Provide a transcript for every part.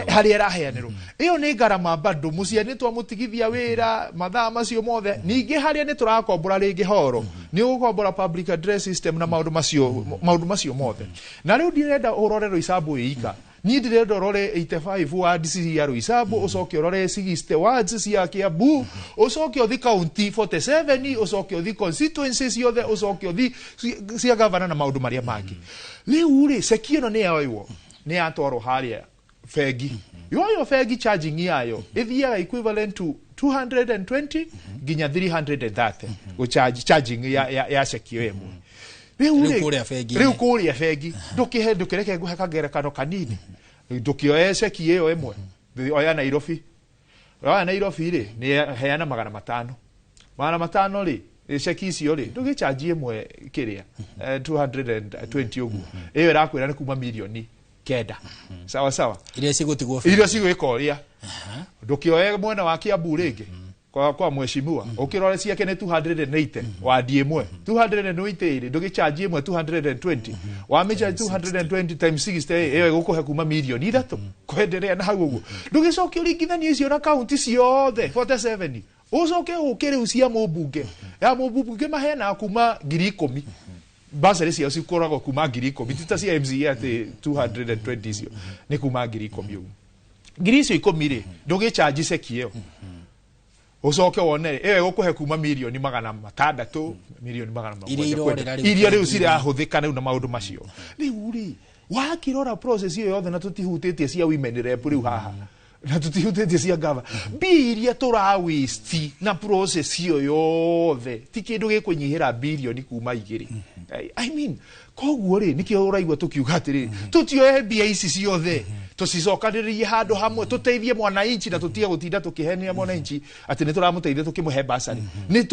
harĩa raheanĩrwo ĩyo nĩ ngarama bado mũciari nĩtwamũtigithia wĩra mathaa macio mothe ningĩ harĩa nĩtũrakombora rĩngĩ horo nĩ ũgũkombora public address system na maũndũ macio mothe na rĩu ndirenda ũrore Roysambu ĩika ni ndirenda ũrore 85 words cia Roysambu ũcoke ũrore 60 words cia Kiambu ũcoke ũthi Kaũntĩ 47 ũcoke ũthi constituencies yothe ũcoke ũthi cia governor na maũndũ marĩa mangĩ rĩu rĩ seki ĩno nĩ yoywo nĩ atwarwo harĩa fegi yoyo fegi charging yayo ithiaga equivalent to 220 nginya 330 charging ya seki ĩyo rĩu kũrĩa fegi ndũkĩreke nguhe kagerekano kanini ndũkĩoye seki ĩyo ĩmwe oya Nairobi rĩ nĩ heana 500 rĩ seki icio rĩ ndũgĩcharge ĩmwe kĩrĩa 220 ũguo ĩyo ĩrakwĩra nĩ kuma milioni kenda sawa iria cigũtigwo iria cigwĩkoria ndũkĩoye mwena wa Kiambu rĩngĩ kwa mheshimiwa ukirore ciake ni 280 wadi imwe 280 ndugicharge imwe 220 wamicha 220 times 60 ewe gukuhe kuma milioni 3 kwendelea na hau uguo ndugicoke uringithanie icio na kaunti ciothe 47 ucoke ukire ucia mubunge ya mubunge mahena kuma 10,000 Bursary cia cikoragwo kuma 10,000 tita cia MCA ati 220 icio ni kuma 10,000 uguo ngiri icio 10 ri ndugicharge seki iyo ucoke wone ewe gukuhe kuma milioni 600 milioni 700 iria riu cirahuthika riu na maundu macio riu ri wakirora process iyo yothe na tutihutĩtie cia women rep riu haha na tutihutĩtie cia gava biria tura waste na process iyo yothe ti kindu gikunyihira bilioni kuma 2 I mean koguo ri nikio uraigwa tukiuga atiri tutioe mbia ici ciothe tucicokaniririe handu hamwe tuteithie mwananchi na tutige gutinda tukihenia mwananchi ati ni turamuteithia tukimuhe bursary ni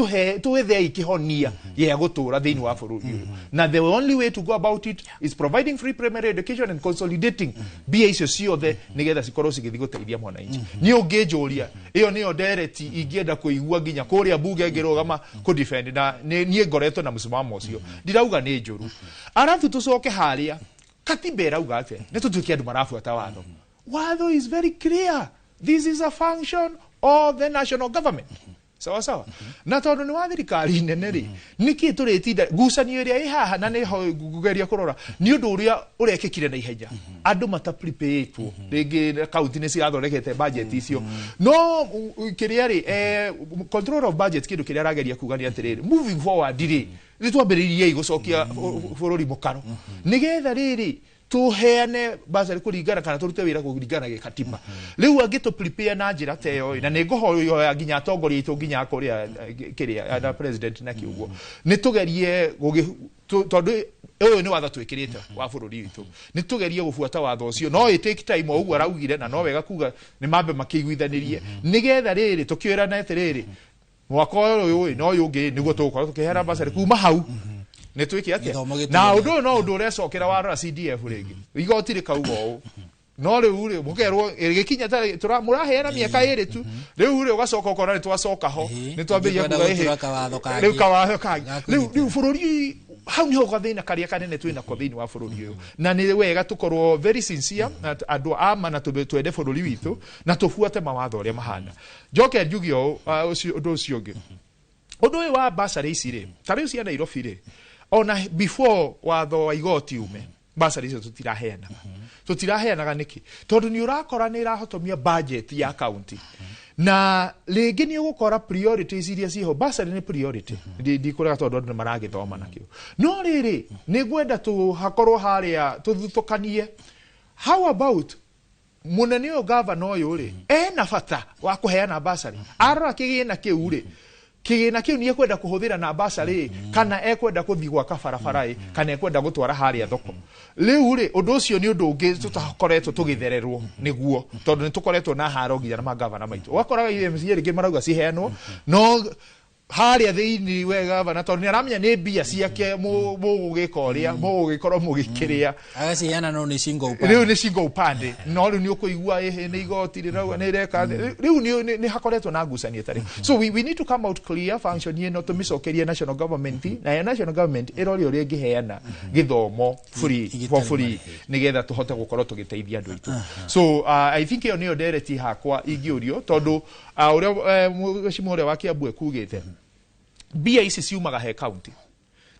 tuwethe ikihonia ye gutura thiini wa bururi na the only way to go about it is providing free primary education and consolidating mbia icio ciothe nigetha cikorwo cigithi guteithia mwananchi ni ungijuria iyo niyo direct ingienda kuigua nginya kuria bunge ngirugama ku defend na nie ngoretwo na msimamo ucio ndirauga ni njuru arafu tucoke haria katiba irauga atia ni tutukie andu marafuata watho watho is very clear this is a function of the national government sawa na tondu ni wa thirikari nene ri niki turitinda ngucanio iria ihaha na ni gugeria kurora ni undu uria urekekire na ihenya andu mata preparedwo ringi kaunti ni cirathondekete budget icio no kiria ri control of budget kindu kiria rageria kuga ni atiriri moving forward ri ni twambiririe igucokia bururi mukaro nigetha riri tuheane bursary kuringana kana turute wira kuringana gikatiba riu angitu prepare na njira teyo na ni ngohoyo nginya atongoria itu nginya kuria kiria na president na kiugo ni tugerie tondu uyu ni watho twikirite wa bururi witu ni tugerie gufuata watho ucio no it take time uguo araugire na no wega kuga ni mambe makiguithanirie nigetha riri tukioira na etiriri mwaka uyu no yungi niguo tukorwo tukihera bursary kuma hau ni twiki atia na undu no undu urecokera wa CDF ringi igoti rikauga uu no riu ri mukerwo gikinya tari muraheana miaka iri tu riu ri ugacoka ukora ni twacoka ho ni twambiria kuga riu kawatho kangi riu bururi hau ni hogathina karia kanene twina ko thiini wa bururi uyu na ni wega tukorwo very sincere andu ama na twende bururi witu na tufuate mawatho uria mahana njoke njugio undu ucio ungi undu uyu wa bursary ici ri tari cia Nairobi ri ona before watho wa igoti ume bursary icio tutiraheanaga niki tondu ni urakora ni irahotomia budget ya county na ringi ni ugukora priorities iria ciho bursary ni priority ndi kurega tondu andu maragithoma nakio no riri ni gwenda tu hakorwo haria tuthukanie how about munene o governor uyu ri ena bata wa kuheana bursary arora kigina kiu ri kigina kiu ni ekwenda kuhuthira na bursary kana ekwenda kuthi gwa kabarabara kana ekwenda gutwara haria thoko riu ri undu ucio ni undu ungi tutakoretwo tugithererwo niguo tondu ni tukoretwo na haro nginya na magavana maitu wakora IMC ringi marauga ciheanwo no haria thiini wega bana tondu niaramenya ni bia ciake mugugika uria mugugikorwo mugikiria agaciana no ni single upande riu ni single upande no riu ni ukuigua ni igoti rirauga ni reka riu ni hakoretwo na ngucanio tari so we need to come out clear function ino tumicokerie national government na national government irori uria ingiheana githomo free nigetha tuhote gukorwo tugiteithia andu aitu so I think iyo niyo direct hakwa ingiurio tondu uria mheshimiwa uria wa Kiambu ekugite bia ici ciumaga he county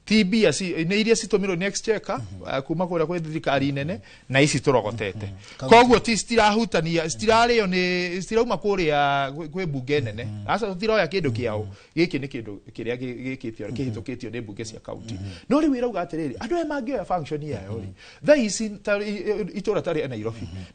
ti bia ni iria citumirwo next checker kuma kura kwa thirikari nene na ici turogotete koguo ti stirahutania stirario ni stirauma kuria kwe bunge nene asa tutiroya kindu kiao giki ni kindu kiria gikitio kihitukitio ni bunge cia county no ri wirauga atiriri andu aya mangioya function yayo ri tha ici itura tari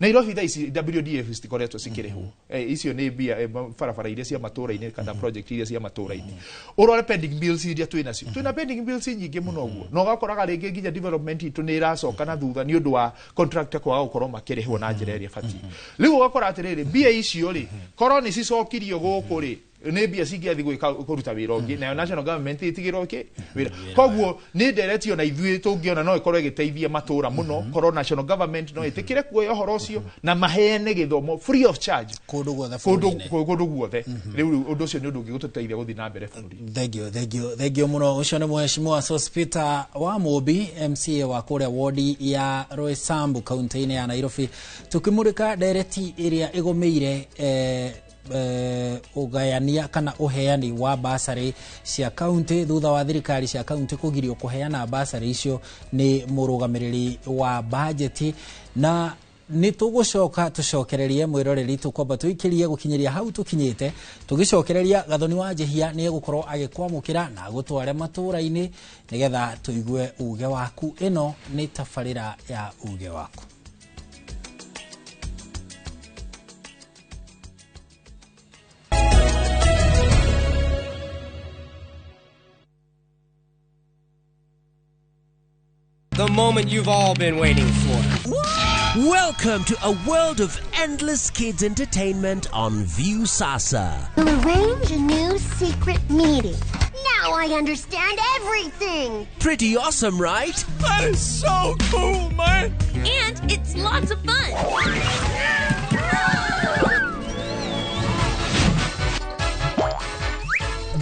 Nairobi tha ici WDF stikoretwo cikirihwo icio ni bia barabara iria cia matura-ini kana project iria cia matura-ini urore pending bills iria twina pending bills nyingi muno guo no gakoraga ringi nginya development itu ni iracoka na thutha ni undu wa contractor kwa gukorwo makirihwo na njira iria fati riu ugakora atiriri bia icio ri koroni cicokirio guku ri ni bia cingiathi kuruta wira ungi na national government itigirwo ki wira koguo ni nderetio na ithui tungiona no ikorwo igiteithia matura muno korwo national government no itikire kuoya uhoro ucio na maheane githomo free of charge kundu guothe riu undu ucio ni undu ungigututeithia guthi na mbere bururi thank you muno ucio ni mheshimiwa Sospita wa Mobi MCA wa kuria ward ya Roysambu kaunti-ini ya Nairobi tukimurika direct iria igomeire ugayania kana uheani wa bursary cia kaunti thutha wa thirikari cia kaunti kugirio kuheana bursary icio ni murugamiriri wa budget na ni tugucoka tucokererie mwiroreri tukwamba tuikirie gukinyiria hau tukinyite tugicokereria gathoni wa Njihia ni gukorwo agikwamukira na gutware matura-ini nigetha tuigue uge waku ino ni tafarira ya uge waku. The moment you've all been waiting for. Welcome to a world of endless kids entertainment on View Sasa. We'll arrange a new secret meeting. Now I understand everything. Pretty awesome, right? That is so cool, man. And it's lots of fun.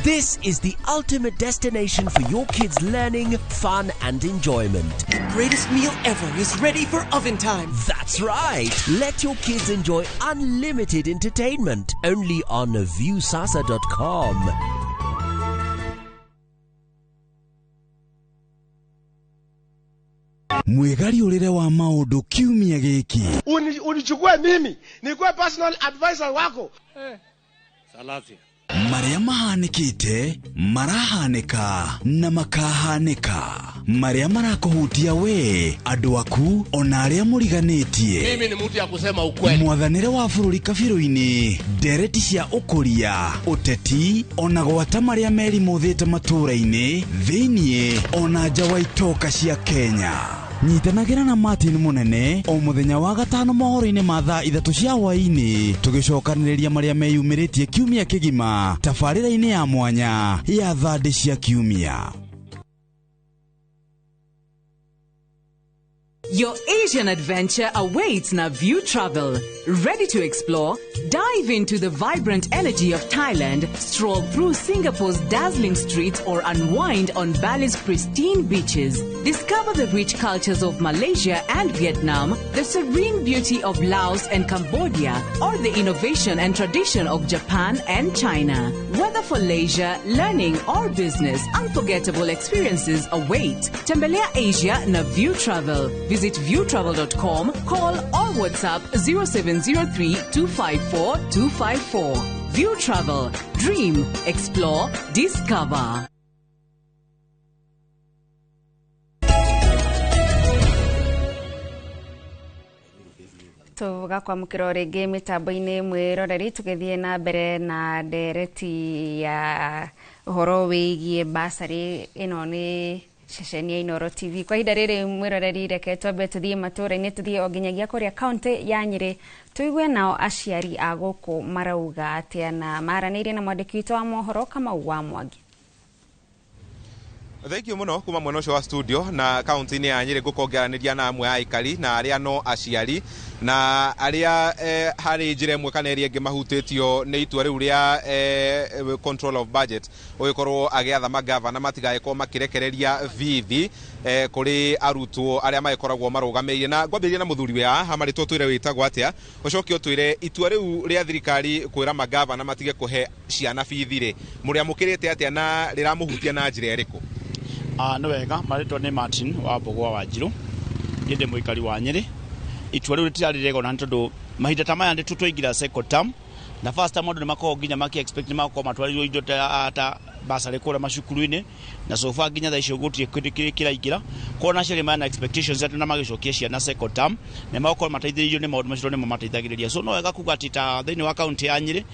This is the ultimate destination for your kids' learning, fun, and enjoyment. The greatest meal ever is ready for oven time. That's right. Let your kids enjoy unlimited entertainment only on viewsasa.com. Mwegariurire wa maundu kiumia giki. Unichukue mimi nikuwe personal advisor wako. Salazia. Maria mahanikite, marahanika na makahanika. Maria marakuhutia we, andu aku ona aria muriganitie. Mimi ni mtu ya kusema ukweli. Mwathanire wa bururi kabiru-ini, ndereti cia ukuria, uteti, ona gwata maria meri muthite matura-ini, thiini ona nja wa itoka cia Kenya. Nyitanagira na Martin Munene o muthenya wa gatano mohoro-ini ma thaa 3 cia hwaini tugicokaniriria maria meyumiritie kiumia kigima tafarira-ini ya mwanya ya thandi cia kiumia. Your Asian adventure awaits na View Travel. Ready to explore? Dive into the vibrant energy of Thailand, stroll through Singapore's dazzling streets, or unwind on Bali's pristine beaches. Discover the rich cultures of Malaysia and Vietnam, the serene beauty of Laos and Cambodia, or the innovation and tradition of Japan and China. Whether for leisure, learning, or business, unforgettable experiences await. Tembelea Asia na View Travel. Visit viewtravel.com, call or WhatsApp 0703 254 254. View Travel. Dream, explore, discover. Tugakwa mukiro ringi mitambo-ini mwiroreri tugithie na mbere na ndereti ya uhoro wigie bursary ino ni ceceni ya Inoro TV. Kwa ihinda riri mwiroreri reke twambe tuthie matura-ini tuthie o nginyagia kuria kaunti ya Nyeri tuigue nao aciari a guku marauga atia na maranirie na mwandiki witũ wa mohoro Kamau wa Mwangi. Thank you muno kuma mwena ucio wa studio na kaunti-ini ya Nyeri gukongeraniria na amwe aikari na aria no aciari na aria hari njira imwe kana ĩrĩa ĩngĩ mahutĩtio nĩ itua rĩu rĩa control of budget ũgĩkorwo agĩatha magavana matigagĩkorwo makirekereria bithi kuri arutwo aria magĩkoragwo marũgamĩrĩire na ngwambĩrĩria na mũthuri we haha marĩtwo twĩre wĩtagwo atĩa ũcoke ũtwĩre itua rĩu rĩa thirikari kwĩra magavana matige kũhe ciana bithi rĩ mũrĩamũkĩrĩte atĩa na rĩramũhutia na njĩra ĩrĩkũ? Nĩ wega marĩtwo nĩ Martin wa Mbogwa wa Njirũ ndĩ mũikari wa Nyeri. Itua rĩu rĩtirarĩ rĩega na tondũ mahinda ta maya ndĩ tũingĩra second term na first term andũ nĩ makoragwo nginya maki expect nĩ makoragwo matwarĩrwo indo ta bursary kũrĩa macukuru-inĩ na so far nginya thaa icio gũtirĩ kĩndũ kĩraingĩra koguo naciarĩ mana expectations atĩ na magĩcokia ciana second term nĩ makorwo mateithĩrĩirio nĩ maũndũ macio nĩmo mateithagĩrĩria so no wega kuga atĩ ta thĩinĩ wa kaunti ya Nyeri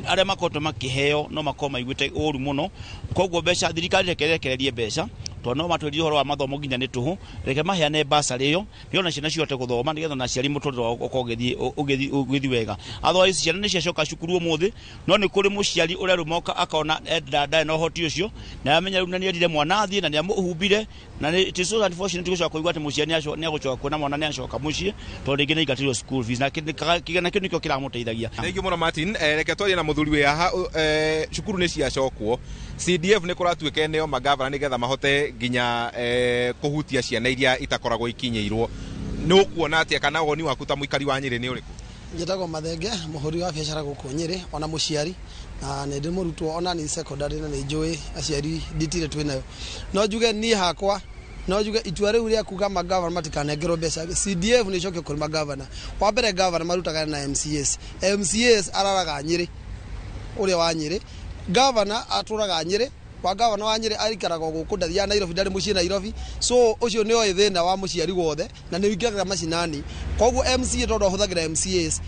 aria makoretwo makĩheo no makorwo maiguĩte ũru mũno koguo mbeca thirikari rekererie mbeca to no matwĩrire ũhoro wa mathomo nginya nĩ tũhũ reke maheane bursary ĩyo nĩona ciana cihote gũthoma nĩgetha na ciari mũtũrĩre ũgĩthiĩ wega otherwise ciana nĩ ciacoka cukuru ũmũthĩ no nĩ kũrĩ mũciari ũrĩa rũmoka akona ndarĩ na ũhoti ũcio na amenya rĩu na nĩerire mwana athiĩ na nĩamũhumbire na it is so unfortunate gũcoka kũigua atĩ mũciari nĩagũcoka kuona mwana nĩacoka mũciĩ tondũ rĩngĩ nĩaigatĩrwo school fees na kĩgana kĩu nĩkĩo kĩramũteithagia. Thengiũ mũno Martin. Reke twarie na mũthuri we haha cukuru nĩ ciacokwo CDF nĩ kũratuĩka nĩo magavana nĩgetha mahote nginya kũhutia ciana iria itakoragwo ikinyĩirwo nĩ ũkuona atĩa kana woni waku ta mũikari wa Nyeri nĩ ũrĩkũ? Njĩtagwo Mathenge mũhũri wa biacara gũkũ Nyeri ona mũciari na nĩ ndĩ mũrutwo ona nĩ secondary na nĩ njũĩ aciari nditire twĩnayo no njuge niĩ hakwa no njuge itua rĩu rĩa kuga magavana matikanengerwo mbeca CDF nĩ icokio kũrĩ magavana wa mbere gavana marutaga na MCAs araraga Nyeri ũrĩa wa Nyeri gavana atũraga Nyeri wa gavana wa Nyeri aikaraga gũkũ ndathia Nairobi ndarĩ mũciĩ Nairobi so ũcio nĩ oĩ thĩna wa mũciari wothe na nĩ wingĩraga macinani koguo MCA tondũ ahũthagĩra MCAs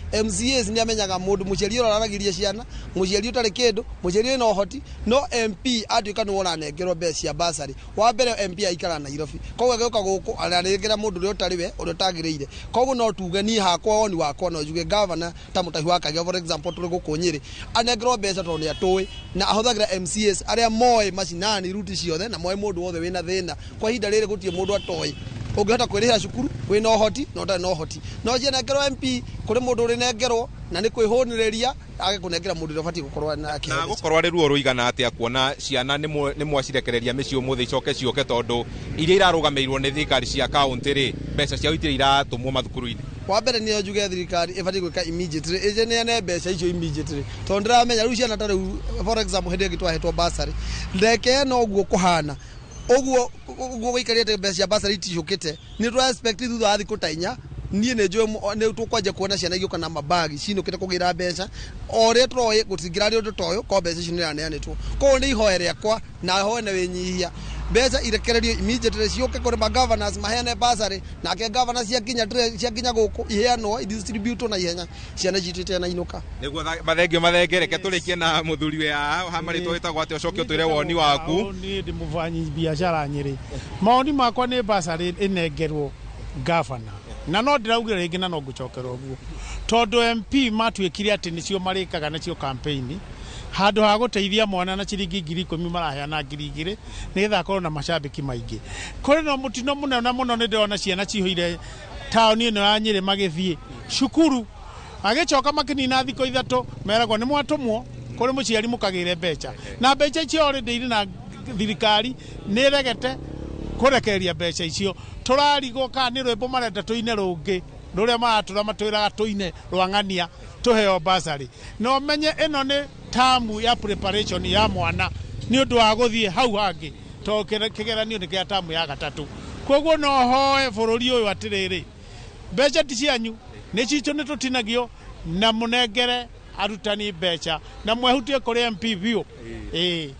nĩ amenyaga mũndũ mũciari ũrĩa araragĩria ciana mũciari ũtarĩ kĩndũ mũciari wĩna ũhoti no MP atuĩka nĩ ũranengerwo mbeca cia bursary wa mbere MP aikara Nairobi koguo agĩũka gũkũ aranengera mũndũ ũrĩa ũtarĩ we ũrĩa ũtagĩrĩire koguo no tuge niĩ hakwa woni wakwa no njuge gavana ta mũtahi wa Kĩagago for example tũrĩ gũkũ Nyeri anengerwo mbeca tondũ nĩ atũĩ na ahũthagĩra MCAs arĩa moĩ macinani ruti ciothe na moĩ mũndũ wothe wĩna thĩna kwa ihinda rĩrĩ gũtirĩ mũndũ atoĩ ũngĩhota kwĩrĩhĩra cukuru wĩna ũhoti no ndarĩ na ũhoti no cianengerwo MP kũrĩ mũndũ ũrĩ nengerwo na nĩ kwĩhũnĩrĩria age kũnengera mũndũ ũrĩa ũbatiĩ gũkorwo na kĩheo na gũkorwo arĩ ruo rũigana atĩa kuona ciana nĩ mwacirekereria mĩciĩ ũmũthĩ cioke tondũ iria irarũgamĩirwo nĩ thirikari cia kaũntĩ rĩ mbeca ciao itirĩ iratũmwo mathukuru-inĩ. Wa mbere nĩ njuge thirikari ĩbatiĩ gwĩka immediately ĩneane mbeca icio immediately tondũ ndĩramenya rĩu ciana ta rĩu for example hĩndĩ ĩngĩ twahetwo bursary ndeke no ũguo kũhana ũguo gũikarĩte mbeca cia bursary iticũkĩte nĩ twa expect thutha wa thikũ ta inya niĩ nĩ njũĩ nĩ tũkwanja kuona ciana igĩũka na mabagi cinũkĩte kũgĩra mbeca o ũrĩa tũroĩ gũtingĩrarĩ ũndũ ta ũyũ ko mbeca icio nĩ iraneanĩtwo koguo nĩ ihoya rĩakwa na hoya na wĩnyihia mbeca irekererio immediately ciũke kũrĩ magovernors maheane bursary nake governor ciakinya gũkũ iheanwo idistribute na ihenya ciana citĩte na inũka. Nĩguo mathenge reke tũrĩkie na mũthuri we haha marĩtwo wĩtagwo atĩ ũcoke ũtwĩre woni waku. Niĩ ndĩ mũbanyi biacara Nyeri maoni makwa nĩ bursary ĩnengerwo governor na no ndĩraugire rĩngĩ na no ngũcokera ũguo tondũ MP matuĩkire atĩ nĩcio marĩkaga nacio campaign handũ ha gũteithia mwana na ciringi 10,000 maraheana 2,000 nĩgetha akorwo na macambĩki maingĩ kũrĩ no mũtino mũnene mũno nĩ ndĩrona ciana cihũire taũni ĩno ya Nyeri magĩthiĩ cukuru agĩcoka makĩnina thikũ ithatũ meragwo nĩ mwatũmwo kũrĩ mũciari mũkagĩre mbeca na mbeca icio already irĩ na thirikari nĩ ĩregete kũrekereria mbeca icio tũrarigwo kana nĩ rwĩmbo marenda tũine rũngĩ rũrĩa maratũra matwĩraga tũine rwang'ania tũheo bursary no menye ĩno nĩ tamu ya preparation ya mwana nĩ ũndũ wa gũthiĩ hau hangĩ to kĩgeranio nĩ kĩa tamu ya gatatũ koguo no hoe bũrũri ũyũ atĩrĩrĩ mbeca ti cianyu nĩ citũ nĩ tũtinagio na mũnengere arutani mbeca na mwehutie kũrĩ MP biũ.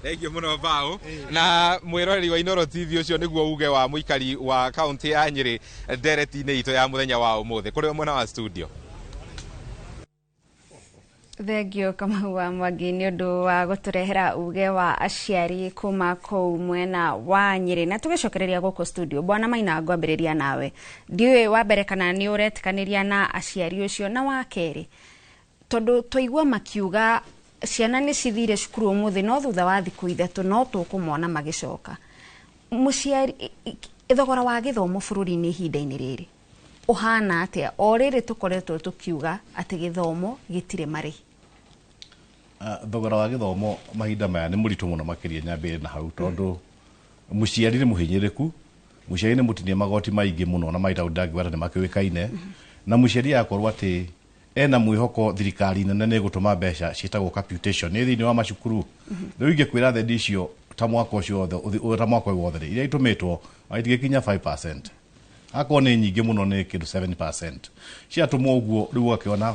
Thengiũ mũno Mbaũ na mwĩroreri wa Inooro TV ũcio nĩguo uge wa mũikari wa kaũntĩ ya Nyeri ndereti-inĩ itũ ya mũthenya wa ũmũthĩ kũrĩ mwena wa studio. Thengio Kamau wa Mwangi nĩ ũndũ wa gũtũrehera uge wa aciari kuma kũu mwena wa Nyeri na tũgĩcokereria gũkũ studio. Bwana Maina ngwambĩrĩria nawe ndiũĩ wa mbere kana nĩ ũretĩkanĩria na aciari ũcio na wa kerĩ tondũ twaigua makiuga ciana nĩ cithire cukuru ũmũthĩ no thutha wa thikũ ithatũ no tũkũmona magĩcoka mũciari thogora wa gĩthomo bũrũri-inĩ ihinda-inĩ rĩrĩ ũhana atĩa o rĩrĩ tũkoretwo tũkiuga atĩ gĩthomo gĩtirĩ marĩhi thogora wa gĩthomo mahinda maya nĩ mũritũ mũno makĩria nyambĩrĩrie na hau tondũ mũciari nĩ mũhinyĩrĩku mũciari nĩ mũtinie magoti maingĩ mũno na maita ndangĩwata nĩ makĩũĩkaine na mũciari yakorwo atĩ ena mwĩhoko thirikari nene nĩ gũtũma mbeca ciĩtagwo capitation nĩ thĩinĩ wa macukuru rĩu ingĩkwĩra thendi icio ta mwaka ũcio wothe iria itũmĩtwo itingĩkinya 5%. Akorwo nĩ nyingĩ mũno nĩ kĩndũ 7%. Ciatũmwo ũguo rĩu ũgakĩona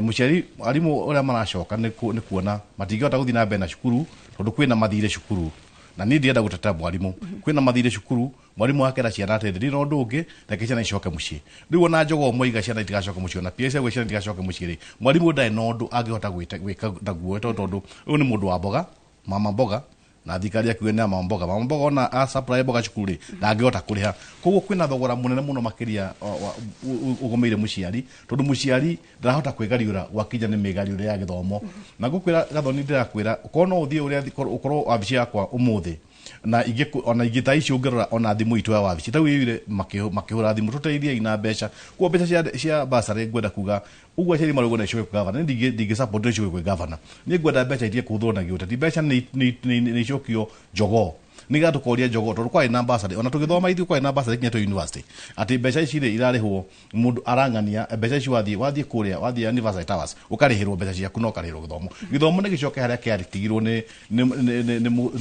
mũciari arimũ ũrĩa maracoka nĩ kuona matingĩhota gũthiĩ na mbere na cukuru tondũ kwĩna mathire cukuru na niĩ ndienda gũteta mwarimũ kwĩna mathire cukuru mwarimũ akera ciana atĩ ndĩ na ũndũ ũngĩ reke ciana icoke mũciĩ rĩu ona Njogoo moiga ciana itigacoke mũciĩ ona PSA gwe ciana itigacoke mũciĩ rĩ mwarimũ ndarĩ na ũndũ angĩhota gwĩka naguo tondũ ũyũ nĩ mũndũ wa mboga mama mboga na thikari akiuga na mama mboga ona a supply mboga cukuru rĩ ndangĩhota kũrĩha koguo kwĩna thogora mũnene mũno makĩria ũgomeire mũciari tondũ mũciari ndarahota kwĩgariũra gwakinya nĩ mĩgariũre ya gĩthomo na ngũkwĩra Gathoni ndĩrakwĩra ũkorwo no ũthiĩ ũrĩa ũkorwo wabici yakwa ũmũthĩ na ona ingĩ ta icio ũngĩrora ona thimũ itũ ya wabici ta wĩire makĩhũra thimũ tũteithie ina mbeca kwa mbeca cia bursary ngwenda kuga ũguo aciari marauga na icoke kwa governor ndingĩ support icoke kwa governor nĩ ngwenda mbeca irie kũhũthwo na gĩũteti mbeca nĩ icokio Njogoo niga tukoria Njogoo tondu kwari na bursary ona tugithoma ithu kwari na bursary kinya to university ati mbeca ici ri irarihwo mundu arangania mbeca ici wathie kuria wathie University Towers ukarihirwo mbeca ciaku no karihirwo githomo ni gicoke haria kiaritigirwo ni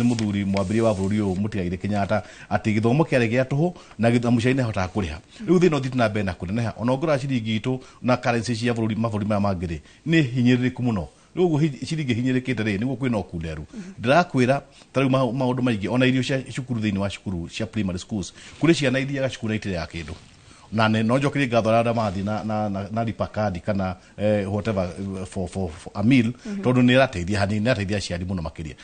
muthuri mwambiria wa bururi uyu Mutigaire Kenyatta ati githomo kiari gia tuhu na githomo ciaine hota kuriha riu thino thitu na mbere na kuneneha ona ngora ciringi itu na currency cia bururi maburi maya mangiri ni hinyiririku muno Rugo ciringi hinyirikite ri niguo kwina okunderu ndirakwira tariu maundu maingi ona irio cia cukuru thiini wa cukuru cia primary schools kuri ciana iria gacukuru itire ya kindu na no njokerie ngatho rada mathi na ripakadi kana whatever for a meal tondu ni rateithia hanini rateithia ciari muno makiria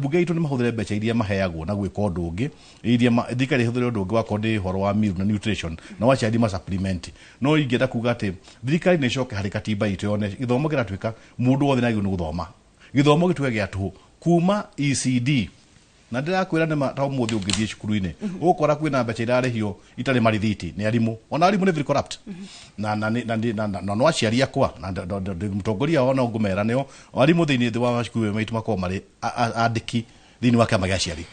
bunge itu ni mahuthire mbeca iria maheagwo na gwika undu ungi iria thikari huthire undu ungi wa kondi horo wa meal na nutrition na waciari ma supplement no ingenda kuga ati thikari ni coke hari katiba itu yone githomo giratwika mundu wothe nagio ni guthoma githomo gitwe gia tuhu kuma ECD na ndirakwira nĩ ta mũthĩ ũngĩthiĩ cukuru-inĩ ũgũkora kwĩna mbeca irarĩhio itarĩ marithiti nĩ arimũ ona arimũ nĩ very corrupt na no aciari akwa na mũtongoria wao no ngũmera nĩo arimũ thĩinĩ wa cukuru maitu makorwo marĩ andĩki thĩinĩ wa kĩama gĩa aciari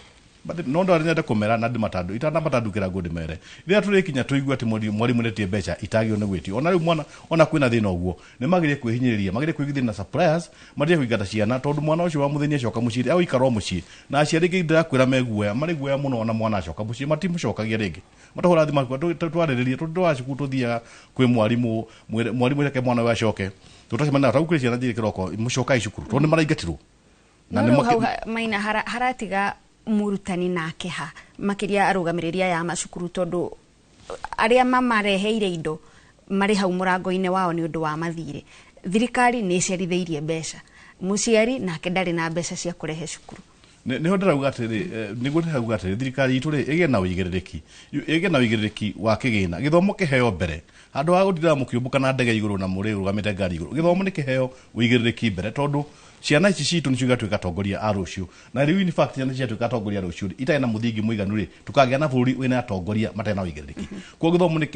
no ndo arenda kumera na ndimatadu itana matandukira ngudi mere ria turikinya tuigua ati mwalimu netie mbeca itagio ne gwetio ona riu mwana ona kwina thina uguo ne magire kwihinyiriria magire kwigithia na suppliers marie kuigata ciana tondu mwana ucio wa muthenya coka muciri au ikaro muci na aciari ngi ndirakwira meguoya mari guoya muno ona mwana coka muci matimu cokagia ringi matahura thima twarireria tondu wa cukuru tuthia kwi mwalimu reke mwana wa coke tutacemana tau kwiciana thire kiroko mucoka icukuru tondu maraingatirwo na nĩ maina haratiga murutani nake ha makiria arugamiria ya macukuru tondu aria mamareheire indo mari hau murango-ine wao ni undu wa mathire thirikari ni ciaritheirie mbeca muciari nake ndari na mbeca cia kurehe cukuru niho ndarauga atiri niguo ndarauga atiri thirikari itu ri ige na uigĩrĩrĩki wa kĩgĩna githomo kĩheo mbere handu ha gũtira mũkiumbuka na ndege igũrũ na mũrĩ ũrũgamĩte ngari igũrũ githomo nĩ kĩheo uigĩrĩrĩki mbere tondu ciana ici citu nĩ cigatuĩka atongoria a rũciũ na rĩu in fact ciana ciatuĩka atongoria a rũciũ itarĩ na mũthingi mũiganu rĩ tukagĩa na bũrũri wĩna atongoria matarĩ na uigĩrĩrĩki kwa githomo nĩ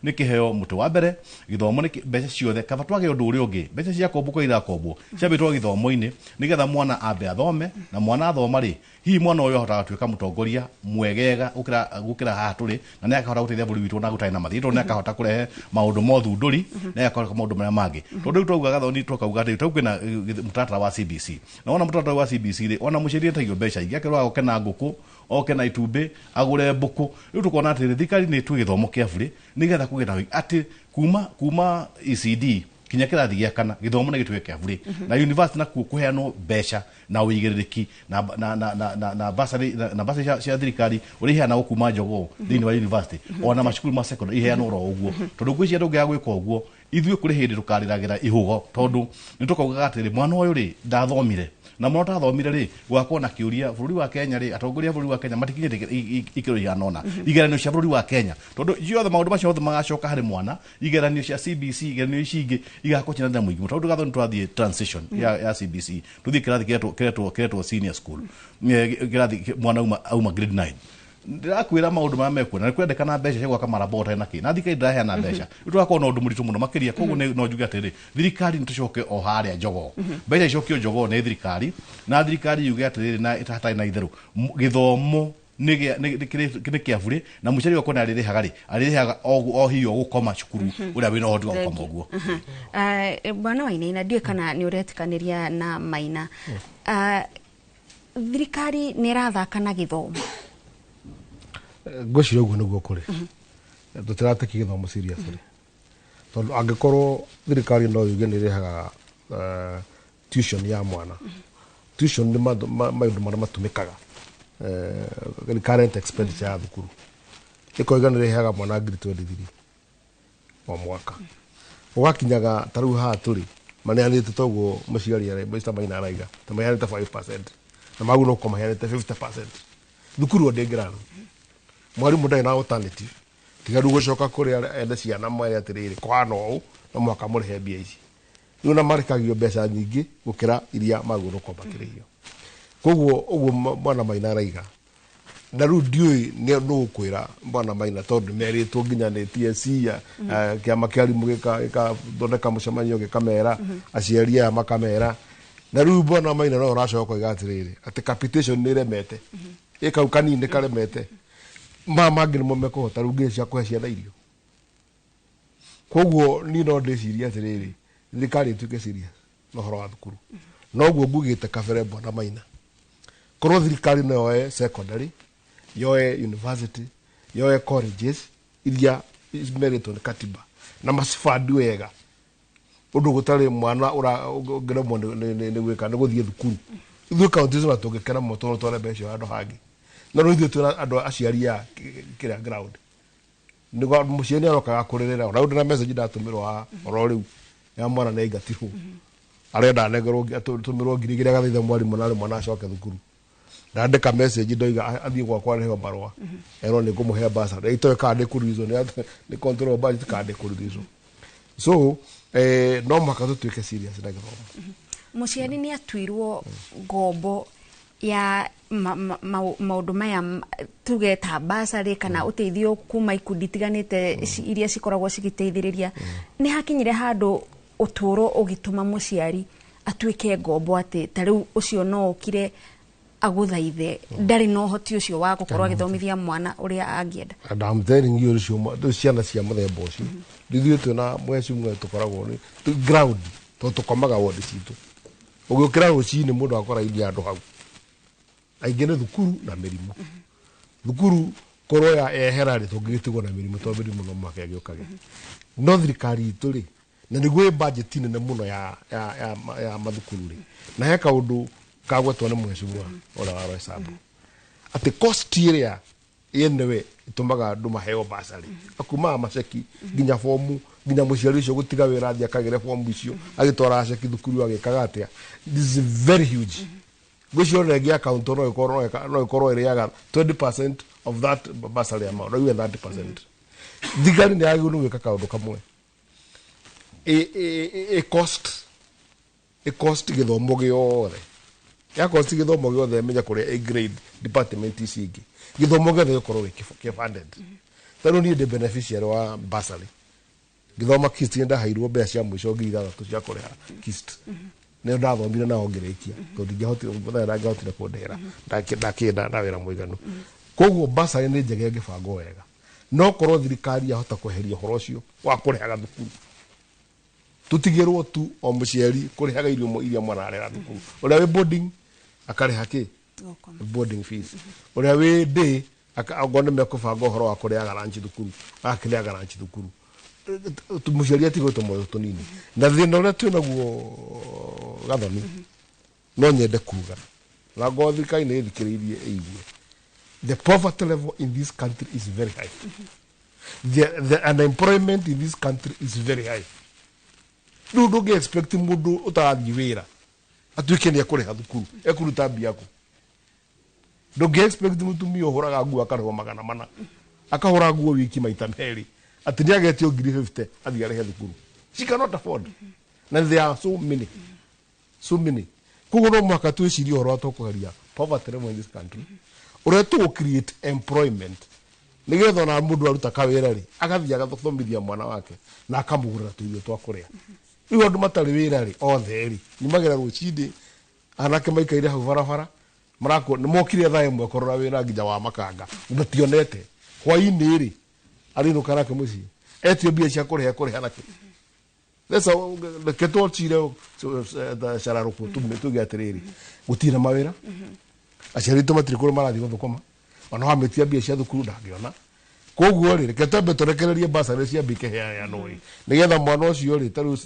kĩheo mũtĩ wa mbere githomo nĩ mbeca ciothe kaba twage ũndũ ũrĩa ũngĩ mbeca cia kombuka irakombwo ciambĩtwo githomo-inĩ nĩgetha mwana ambe athome na mwana athoma rĩ hihi mwana ũyũ ahotaga gũtuĩka mũtongoria mwegega gũkĩra haha tũrĩ na nĩ akahota gũteithia bũrũri witũ na gũtarĩ na mathirĩ tondũ nĩ akahota kũrehe maũndũ ma ũthundũri na akahota maũndũ marĩa mangĩ tondũ rĩu twauga Gathoni twakauga atĩ tau kwĩna mutata wa CBC na ona mutata wa CBC ri ona mucirie tagio mbeca ingi akirwa oke na nguku oke na itumbe agure mbuku riu tukona ati thikari ni tu githomo kia bure nigetha kugira ati kuma ECD kinya kirathi gia kana githomo ni gitwe kia bure na university na kuheanwo mbeca na uigĩrĩrĩki na bursary cia thirikari uriheana kuma Njogoo thĩinĩ wa university ona macukuru ma secondary iheanwo ro uguo tondu gwĩcia ndũngĩaga gwĩka uguo ithuĩ kũrĩ hĩndĩ tũkarĩragĩra ihũgo tondu nĩ tũkaugaga atĩrĩ mwana ũyũ rĩ ndathomire na mũno tathomire rĩ gwakorwo na kĩũria bũrũri wa Kenya rĩ atongoria bũrũri wa Kenya matikinyĩte ikĩro ihanona igeranio cia bũrũri wa Kenya tondũ iothe maũndũ macio othe magacoka harĩ mwana igeranio cia CBC igeranio ici ingĩ igakorwo ciana na mũingĩ tondũ gatho nĩtwathiĩ transition ya CBC tũthiĩ kĩrathi kĩretwo senior school kĩrathi mwana auma grade 9 ndirakwira maũndũ maya mekuona nĩ kwendekana mbeca cia gwaka marabota na kĩ na thikari ndiraheana mbeca nĩtũrakorwo na ũndũ mũritũ mũno makĩria koguo no njuge atĩrĩ thirikari nĩtũcoke o harĩa Njogoo mbeca icokio Njogoo nĩ thirikari na thirikari yuge atĩrĩrĩ na ĩtahatarĩ na itherũ gĩthomo nĩ kĩabũrĩ na mũciari wakwa nĩ arĩrĩhaga o hiyo gũkoma cukuru ũrĩa wĩna ũhoti wa gũkoma ũguo bwana Wainaina ndiũĩ kana nĩ ũretĩkanĩria na Maina thirikari nĩ ĩrathaka na gĩthomo ngwĩciria ũguo nĩguo kũrĩ tũtiratekia gĩthomo seriously tondũ angĩkorwo thirikari no yuge nĩ ĩrĩhaga tuition ya mwana tuition nĩ maũndũ marĩa matũmĩkaga current expenditure ya thukuru ĩkoiga nĩ ĩrĩhaga mwana ngiri 23 o mwaka ũgakinyaga ta rĩu haha tũrĩ maneanĩte toguo mũciari Mr. Maina araiga ta maheanĩte 5% na magu no kũmaheanĩte 50% thukuru ndĩngĩrana mwarimũ ndarĩ na alternative tiga rĩu gũcoka kũrĩ ene ciana mwere atĩrĩrĩ kwana ũũ no mwaka mũrĩhe mbia ici rĩu na marĩkagio mbeca nyingĩ gũkĩra iria magũrũko makĩrĩhio koguo ũguo mwana Maina araiga na rĩu ndiũĩ nĩ ũkwĩra mwana Maina tondũ merĩtwo nginya nĩ TSC kĩama kĩa arimũ gĩkathondeka mũcemanio gĩkamera aciari aya makamera na rĩu mwana Maina no ũracoka oiga atĩrĩrĩ atĩ capitation nĩ ĩremete ĩkau kanini karemete mangĩ nĩmo mekũhota rĩu nginya cia kũhe ciana irio koguo niĩ no ndĩciria atĩrĩrĩ thirikari ĩtuĩke serious na ũhoro wa thukuru noguo ngugĩte kabere mwana Maina korwo thirikari no yoe secondary yoe university yoe colleges iria meritwo nĩ katiba na macibandi wega ũndũ gũtarĩ mwana ũngĩremwo nĩ gwĩka nĩ gũthiĩ thukuru ithuĩ kaũntĩ icio tũngĩkena mũno tondũ tware mbeca handũ hangĩ na rĩu ithuĩ twĩna andũ aciari a kĩrĩa ground nĩguo mũciari nĩarokaga kũrĩrĩra na rĩu ndĩna message ndatũmĩrwo haha oro rĩu ya mwana nĩ aingatirwo arenda anegerwo atũmĩrwo ngiri igĩrĩ agathaitha mwarimũ na mwana acoke thukuru ndandĩka message ndoiga athiĩ gwakwa arĩheo marũa erwo nĩ ngũmũhe bursary itoĩ kana ndĩkũrudithwo nĩ control budget kana ndĩkũrudithwo so no mũhaka tũtuĩke serious na gĩthomo mũciari nĩ atuirwo ngombo ya maũndũ maya tuge ta bursary kana ũteithio kuma ikundi tiganĩte iria cikoragwo cigĩteithĩrĩria nĩ hakinyire handũ ũtũũro ũgĩtũma mũciari atuĩke ngombo atĩ ta rĩu ũcio no ũkire agũthaithe ndarĩ na ũhoti ũcio wa gũkorwo agĩthomithia mwana ũrĩa angĩenda I'm telling you ũcio ciana cia mũthemba ũcio ithuĩ twĩna mwecimwe tũkoragwo nĩ ground tondũ tũkomaga wodi citũ ũgĩũkĩra rũcinĩ mũndũ akorainia andũ hau aingĩ nĩ thukuru na mĩrimũ thukuru korwo ehera rĩ tũngĩgĩtigwo na mĩrimũ tondũ mĩrimũ no mũhaka ĩgĩũkage no thirikari itũ rĩ na nĩguo budget nene mũno ya mathukuru rĩ na he kaũndũ kagwetwo nĩ mwecimwa ũrĩa wa Roysambu atĩ cost ĩrĩa yenewe ĩtũmaga andũ maheo bursary akumaga maceki nginya fomu nginya mũciari ũcio gũtiga wĩra athiĩ akagĩre fomu icio agĩtwara ceki thukuru agĩkaga atĩa this is very huge ngwĩciria rĩngĩ account no ĩkorwo ĩrĩaga 20% of that bursary amount or even 30% thigari nĩ yagĩrĩirwo nĩ gwĩka kaũndũ kamwe cost gĩthomo gĩothe ya cost gĩthomo gĩothe ĩmenya kũrĩa A grade department ici ingĩ gĩthomo gĩothe gĩkorwo gĩ-funded tondũ niĩ ndĩ beneficiary wa bursary gĩthoma KIST nĩ ndaheirwo mbeca cia mũico ngiri 6 cia kũrĩha KIST nĩ ndathomire nao ngĩrĩkia tondũ ndingĩahotire kũndĩhĩra ndakĩenda na wĩra mũiganu koguo bursary nĩ njega ĩngĩbangwo wega no korwo thirikari yahota kweheria ũhoro ũcio wa kũrĩhaga thukuru tutigĩrwo tu o mũciari kũrĩhaga irio mwana arera thukuru ũrĩa wĩ boarding akarĩha kĩ boarding fees ũrĩa wĩ day agonde mekũbanga ũhoro wa kũrĩhaga lunch thukuru akĩrĩhaga lunch thukuru mũciari atigwo tũmoyo tũnini na thĩna ũrĩa twĩnaguo gathoni no nyende kuga na ngo thirikari nĩ ĩthikĩrĩirie ĩigue the poverty level in this country is very high the unemployment in this country is very high rĩu ndũngĩ expect mũndũ ũtarathiĩ wĩra atuike ni akuriha thukuru ekuruta mbia ku ndungi expect mutumia uhuraga nguo akarihwo 400 akahura nguo wiki maita meri ati ni agetio 50 athia rehe thukuru she cannot afford and there are so many kugo no mwaka twicirie horo atokuharia poverty level in this country uretu create employment nigetha na mundu aruta kawira ri agathia agathomithia mwana wake na akamugurira tuirio twa kuria riu andu matari wira ri othe ri ni magera rucindi anake maikaire hau barabara marako ni mokire thaa imwe korora wira nginya wa makanga mutionete hwaini ri arino karake muci etio bia cia kuriha nake lesa keto chire da shararo ko tumne tuge atiriri gutira mawira aciari to matrikuru marathi guthukuma ona wa metia bia cia thukuru ndangiona koguo ri ketembe torekererie Bursary cia bike ya noi nigetha mwana ucio ri taru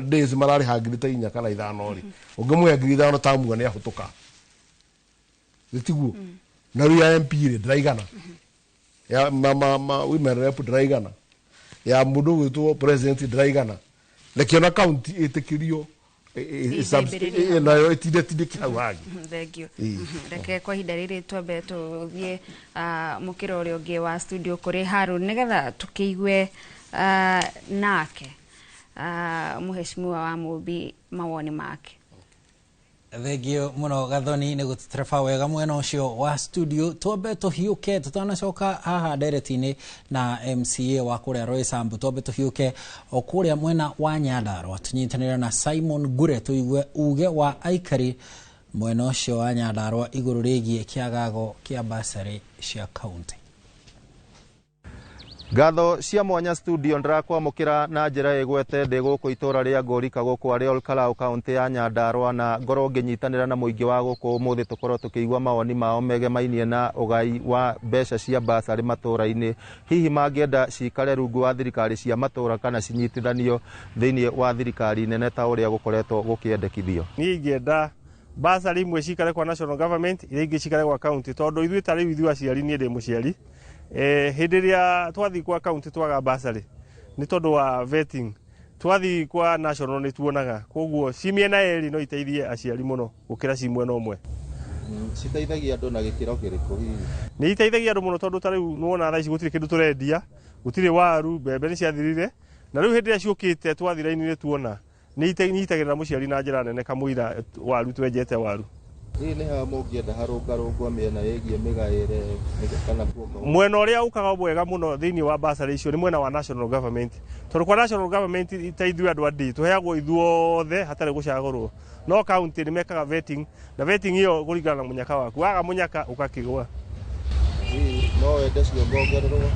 days marari hangirita 4 kana 5 ri ungimuya 5 tamuga ni ahutuka gitiguo na ri MP ri draigana ya mama women rep draigana ya mundu witwo president draigana lekiona county itikirio nayo itidekira wagi thank you reke kwa hinda riri twambe tuthie mukiro uri ungi wa studio kuri Harun nigetha tukiigwe nake muheshimiwa wa Mumbi mawoni make. Thegio muno Gathoni ni gututrefa wega mwena ucio wa studio twambe tuhiuke tutanacoka haha direct-ini na MCA wa kuria Roysambu twambe tuhiuke okuria mwena wa Nyandarua tunyitanira na Simon Gure tuigwe uge wa aikari mwena ucio wa Nyandarua iguru rigie Kĩagago kia Bursary cia Kaũntĩ. Gatho cia mwanya studio ndirakwamukira na njira igwete ndi guku itura ria Ngorika guku ari Olkalau Kaũntĩ ya Nyandarua na ngoro nginyitanira na muingi wa guku muthi tukorwo tukiigwa mawoni mao megemainie na ugai wa mbeca cia Bursary matura-ini hihi mangienda cikare rungu wa thirikari cia matura kana cinyitithanio thiini wa thirikari nene ta uria gukoretwo gukiendekithio. Ni ingienda Bursary imwe cikare kwa national government iria ingi cikare kwa county tondu ithuĩ ta rĩu ithuĩ aciari ni ndi muciari hĩndĩ ĩrĩa twathi kwa county twaga Bursary ni tondu wa vetting twathi kwa national ni tuonaga koguo cimiena eri no iteithie aciari muno gukira ci mwena umwe citeithagia andu na gikiro kiriku ni iteithagia andu muno tondu ta rĩu nuona thaa ici gutire kindu turendia gutire waru mbembe ni ciathirire na rĩu hĩndĩ ĩrĩa ciũkĩte twathi raini-inĩ tuona ni itagĩrĩra muciari na njĩra nene kamũira waru twenjete waru. Ni ha mungienda harungarungwa miena yegie migaire kana kuoka mwena uria ukaga bwega muno thiini wa Bursary icio ni mwena wa national government tondu kwa national government itaithua andu andi tuheagwo ithuothe hatari gucagurwo no county ni mekaga vetting na vetting hiyo kuringana na munyaka waku waga munyaka ukakigwa no wende cio ngongererwo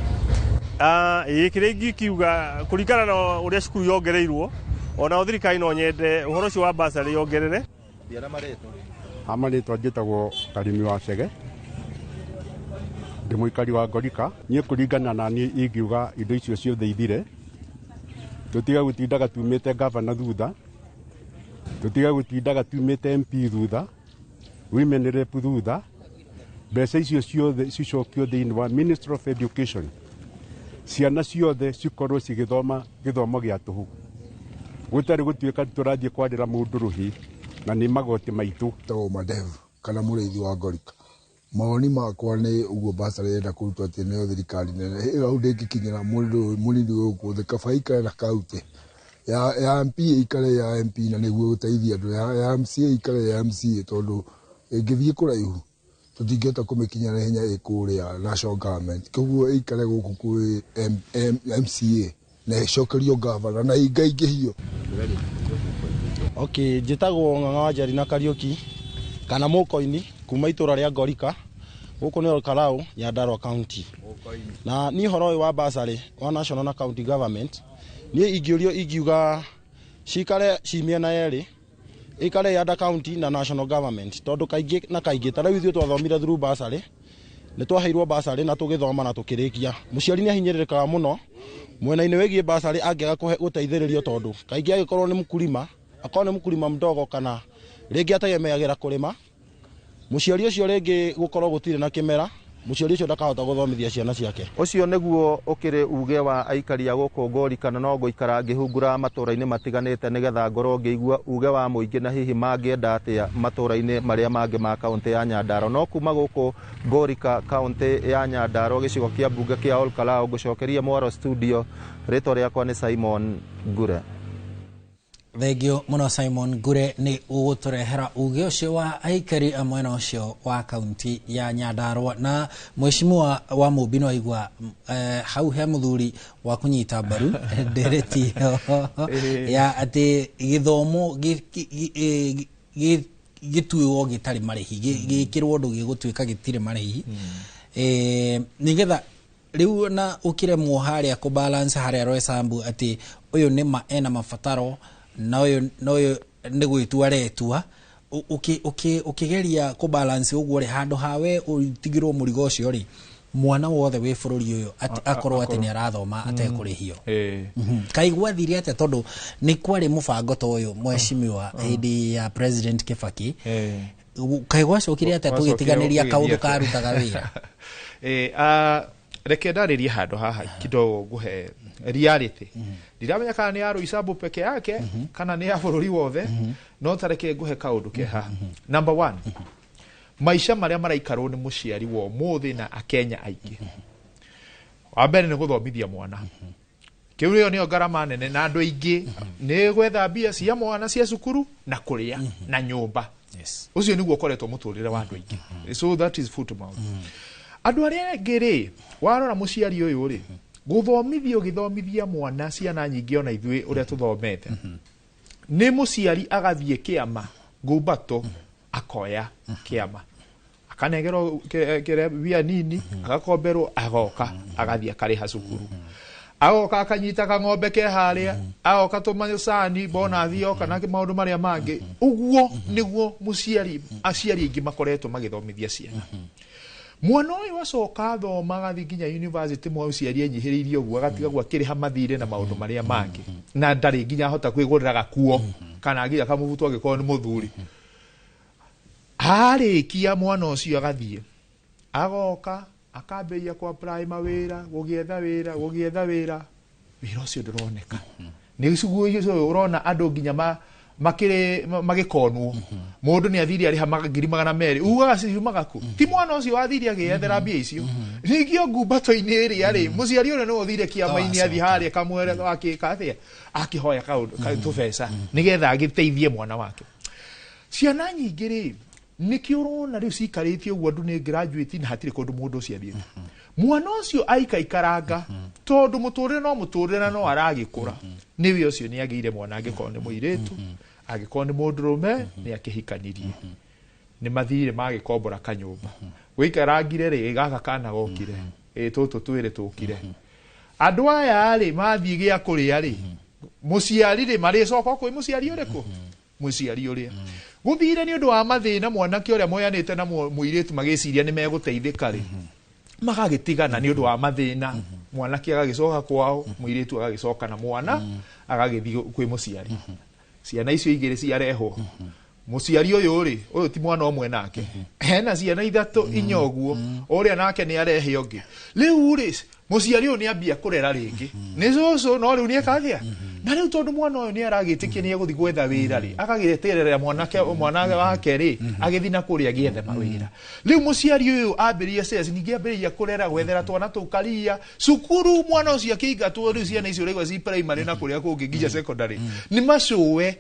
kire ngikiuga kuringana na uria cukuru yongereirwo ona thirikari no nyende uhoro ucio wa Bursary yongerere biara mareto amarĩtwa njĩtagwo Karimi wa Cege ndĩ mũikari wa Ngorika niĩ kũringana na niĩ ingiuga indo icio ciothe ithire tũtiga gũtindaga tumĩte gavana thutha tũtiga gũtindaga tumĩte MP thutha women rep thutha mbeca icio ciothe cicokio thĩinĩ wa Ministry of Education ciana ciothe cikorwo cigĩthoma gĩthomo gĩa tũhũ gũtarĩ gũtuĩka tũrathiĩ kwandĩra mũndũ rũhi na ni magoti maitu to madev kana mureithi wa Ngorika mawoni makwa ni uguo Bursary enda kurutwo ati ni thirikari nene au ndekikinyira munini guku the kafaika na kaunti ya MP ikare ya MP na niguo guteithia andu ya MCA ikare ya MCA tondu ingithie kuraihu tutingihota kumikinya na hinya ikuria national government koguo ikare guku ku MCA na icokerio governor na ingaingihio. Okay, njitagwo Ng'ang'a wa Njeri na Kariuki kana Mũkoini kuma itura ria Ngorika guku ni Olkalau Nyandarua County. Na ni horo wa Bursary wa national na county government ni ingiurio ingiuga cikare cimiena yeri ikare ya county na national government tondu kaingi na kaingi tara ithuĩ twathomire through Bursary ni twaheirwo Bursary na tugithoma na tukirikia muciari ni ahinyĩrĩrĩkaga muno mwena-inĩ wĩgiĩ Bursary angĩaga gũteithĩrĩrio tondu kaingi agĩkorwo ni mkulima akone mkulima mdogo kana ringi ategemeagira kurima muciari ucio ringi gukorwo gutire na kimera muciari ucio ndakahota guthomithia ciana ciake. Ucio niguo ukiri uge wa aikari a guku Ngorika, na no guikara ngihungura matura-ini matiganite nigetha ngorwo ngĩigua uge wa muingi na hihi mangienda atia matura-ini maria mangi ma kaunti ya Nyandarua. No kuma guku Ngorika, kaunti ya Nyandarua, gicigo kia mbunge kia Ol Kalou, ngucokeria Mwaro studio. Ritwa riakwa ni Simon Ngure. Thengio muno Simon Ngure ni uguturehera uge ucio wa aikari a mwena ucio wa kaunti ya Nyandarua. Na mheshimiwa wa Mubino aigua hau he muthuri wa kunyita mbaru ndereti ya ati githomo gituo gitari marihi gikirwo ndu gigutuika gitire marihi nigetha riu na ukiremwo haria ku balance haria roesambu ati uyu ni ena mafataro na uyu ni gwitua retua ukigeria ku balance uguo ri handu hawe utigirwo murigo ucio ri mwana wothe we bururi uyu akorwo ati ni arathoma atekurihio kaigwa thiri ate tondu ni kwari mubango to uyu mheshimiwa hindi ya president Kibaki kaigwa cokire ate tugitiganiria kaundu karutaga wira reke ndaririe handu haha kidogo nguhe reality ndiramenya kana ni aro isabu peke yake kana ni ya bururi wothe no tareke nguhe kaundu ke haha. Number 1, maisha maria maraikarwo ni muciari wo muthi na akenya aingi wa mbere ni guthomithia mwana kiu rio ni ngarama nene na andu aingi ni gwetha mbia cia mwana cia cukuru na kuria na nyumba. Ucio niguo koretwo muturire wa andu aingi, so that is foot mouth. Andu aria ngiri warora muciari uyu ri githomithia mwana ciana nyingi ona ithui uria tuthomete ni muciari agathie kiama ngumbato akoya kiama akanegero kire bia nini agakomberwo agoka agathie akariha cukuru agoka akanyita kang'ombe ke haria agoka tumanyo sani bona athio kana maundu maria mangi uguo niguo muciari aciari ingi makoretwo magithomithia ciana. Mwana uyu acoka thoma agathi nginya university mwa uciari enyihiriirie uguo agatiga gwakiriha mathire na maundu maria mangi na ndari nginya hota kwigurira gakuo kana nginya kamubutu agikorwo ni muthuri. Arikia mwana ucio agathie agoka akambia kwa prime wira gugietha wira wira ucio nduroneka ni gicigo icio urona andu nginya magikonwo mundu ni athiri ari ha magiri magana meri ugaga ciumaga ku ti mwana ucio wathiri agiyethera mbia icio ningio ngumbato-ini iri ari muciari uri no thire kiama-ini athi haria kamwere wakika athia akihoya kaundu tubesa nigetha agiteithie mwana wake. Ciana nyingi ri nikio urona riu cikaritie uguo andu ni graduate na hatire kundu mundu ucio athiete mwana ucio aikaikaranga tondu muturire no aragikura niwe ucio ni agiire mwana angikorwo ni muiretu agikorwo ni mundurume ni akihikanirie ni mathire magikombora kanyumba gwikarangire ri gaka kana gokire tutu twire tukire andu aya ri mathie gia kuria ri muciari ri mari coka kwi muciari uriku muciari uria guthire ni undu wa mathina mwanake uria moyanite na muiretu magiciria ni meguteithika ri magagitigana ni undu wa mathina mwanake agagicoka kwao muiretu agagicoka na mwana agagithii kwi muciari. Ciana icio igiri ciarehwo muciari uyu ti mwana omwe nake hena ciana ithatu inyoguo uria nake ni arehe ungi riu ri muciari uyu ni ambia kurera ringi ni cucu no riu ni ekathia na riu tondu mwana uyu ni aragitikia ni eguthi gwetha wira ri agagireterera mwana wake ri agithi na kuria giethe mawira riu muciari uyu ambiria sales ningi ambiria kurera gwethera twana tukaria cukuru mwana ucio akiingatwo riu ciana icio rigwa ci primary na kuria kungi nginya secondary ni macuwe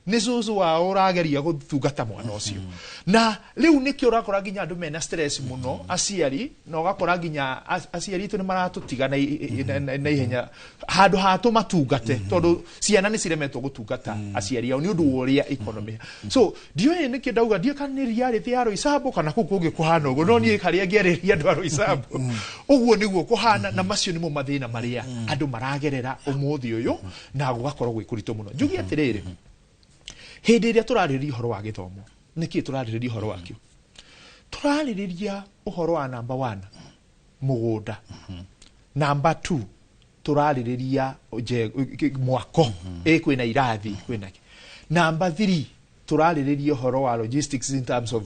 ni cucu wao urageria guthungata mwana ucio na riu nikio urakora nginya andu mena stress muno aciari na ugakora nginya aciari tu ni maratutiga na ihenya handu hatu matungate tondu ciana ni ciremetwo gutungata aciari ao ni undu uria economy so dio ni kindauga dio kana ni reality ya Roysambu kana kukungi kuhana uguo no ni karia ngereria andu a Roysambu uguo niguo kuhana na macio ni mo mathina maria andu maragerera umuthi uyu na gugakorwo gwikuritu muno njugi atiriri hindi iria turariria uhoro wa githomo niki turariria uhoro wakio turariria uhoro wa number 1 mugunda number 2 turariria mwako kwina irathi kwina number 3 turarĩrĩria horo wa logistics in terms of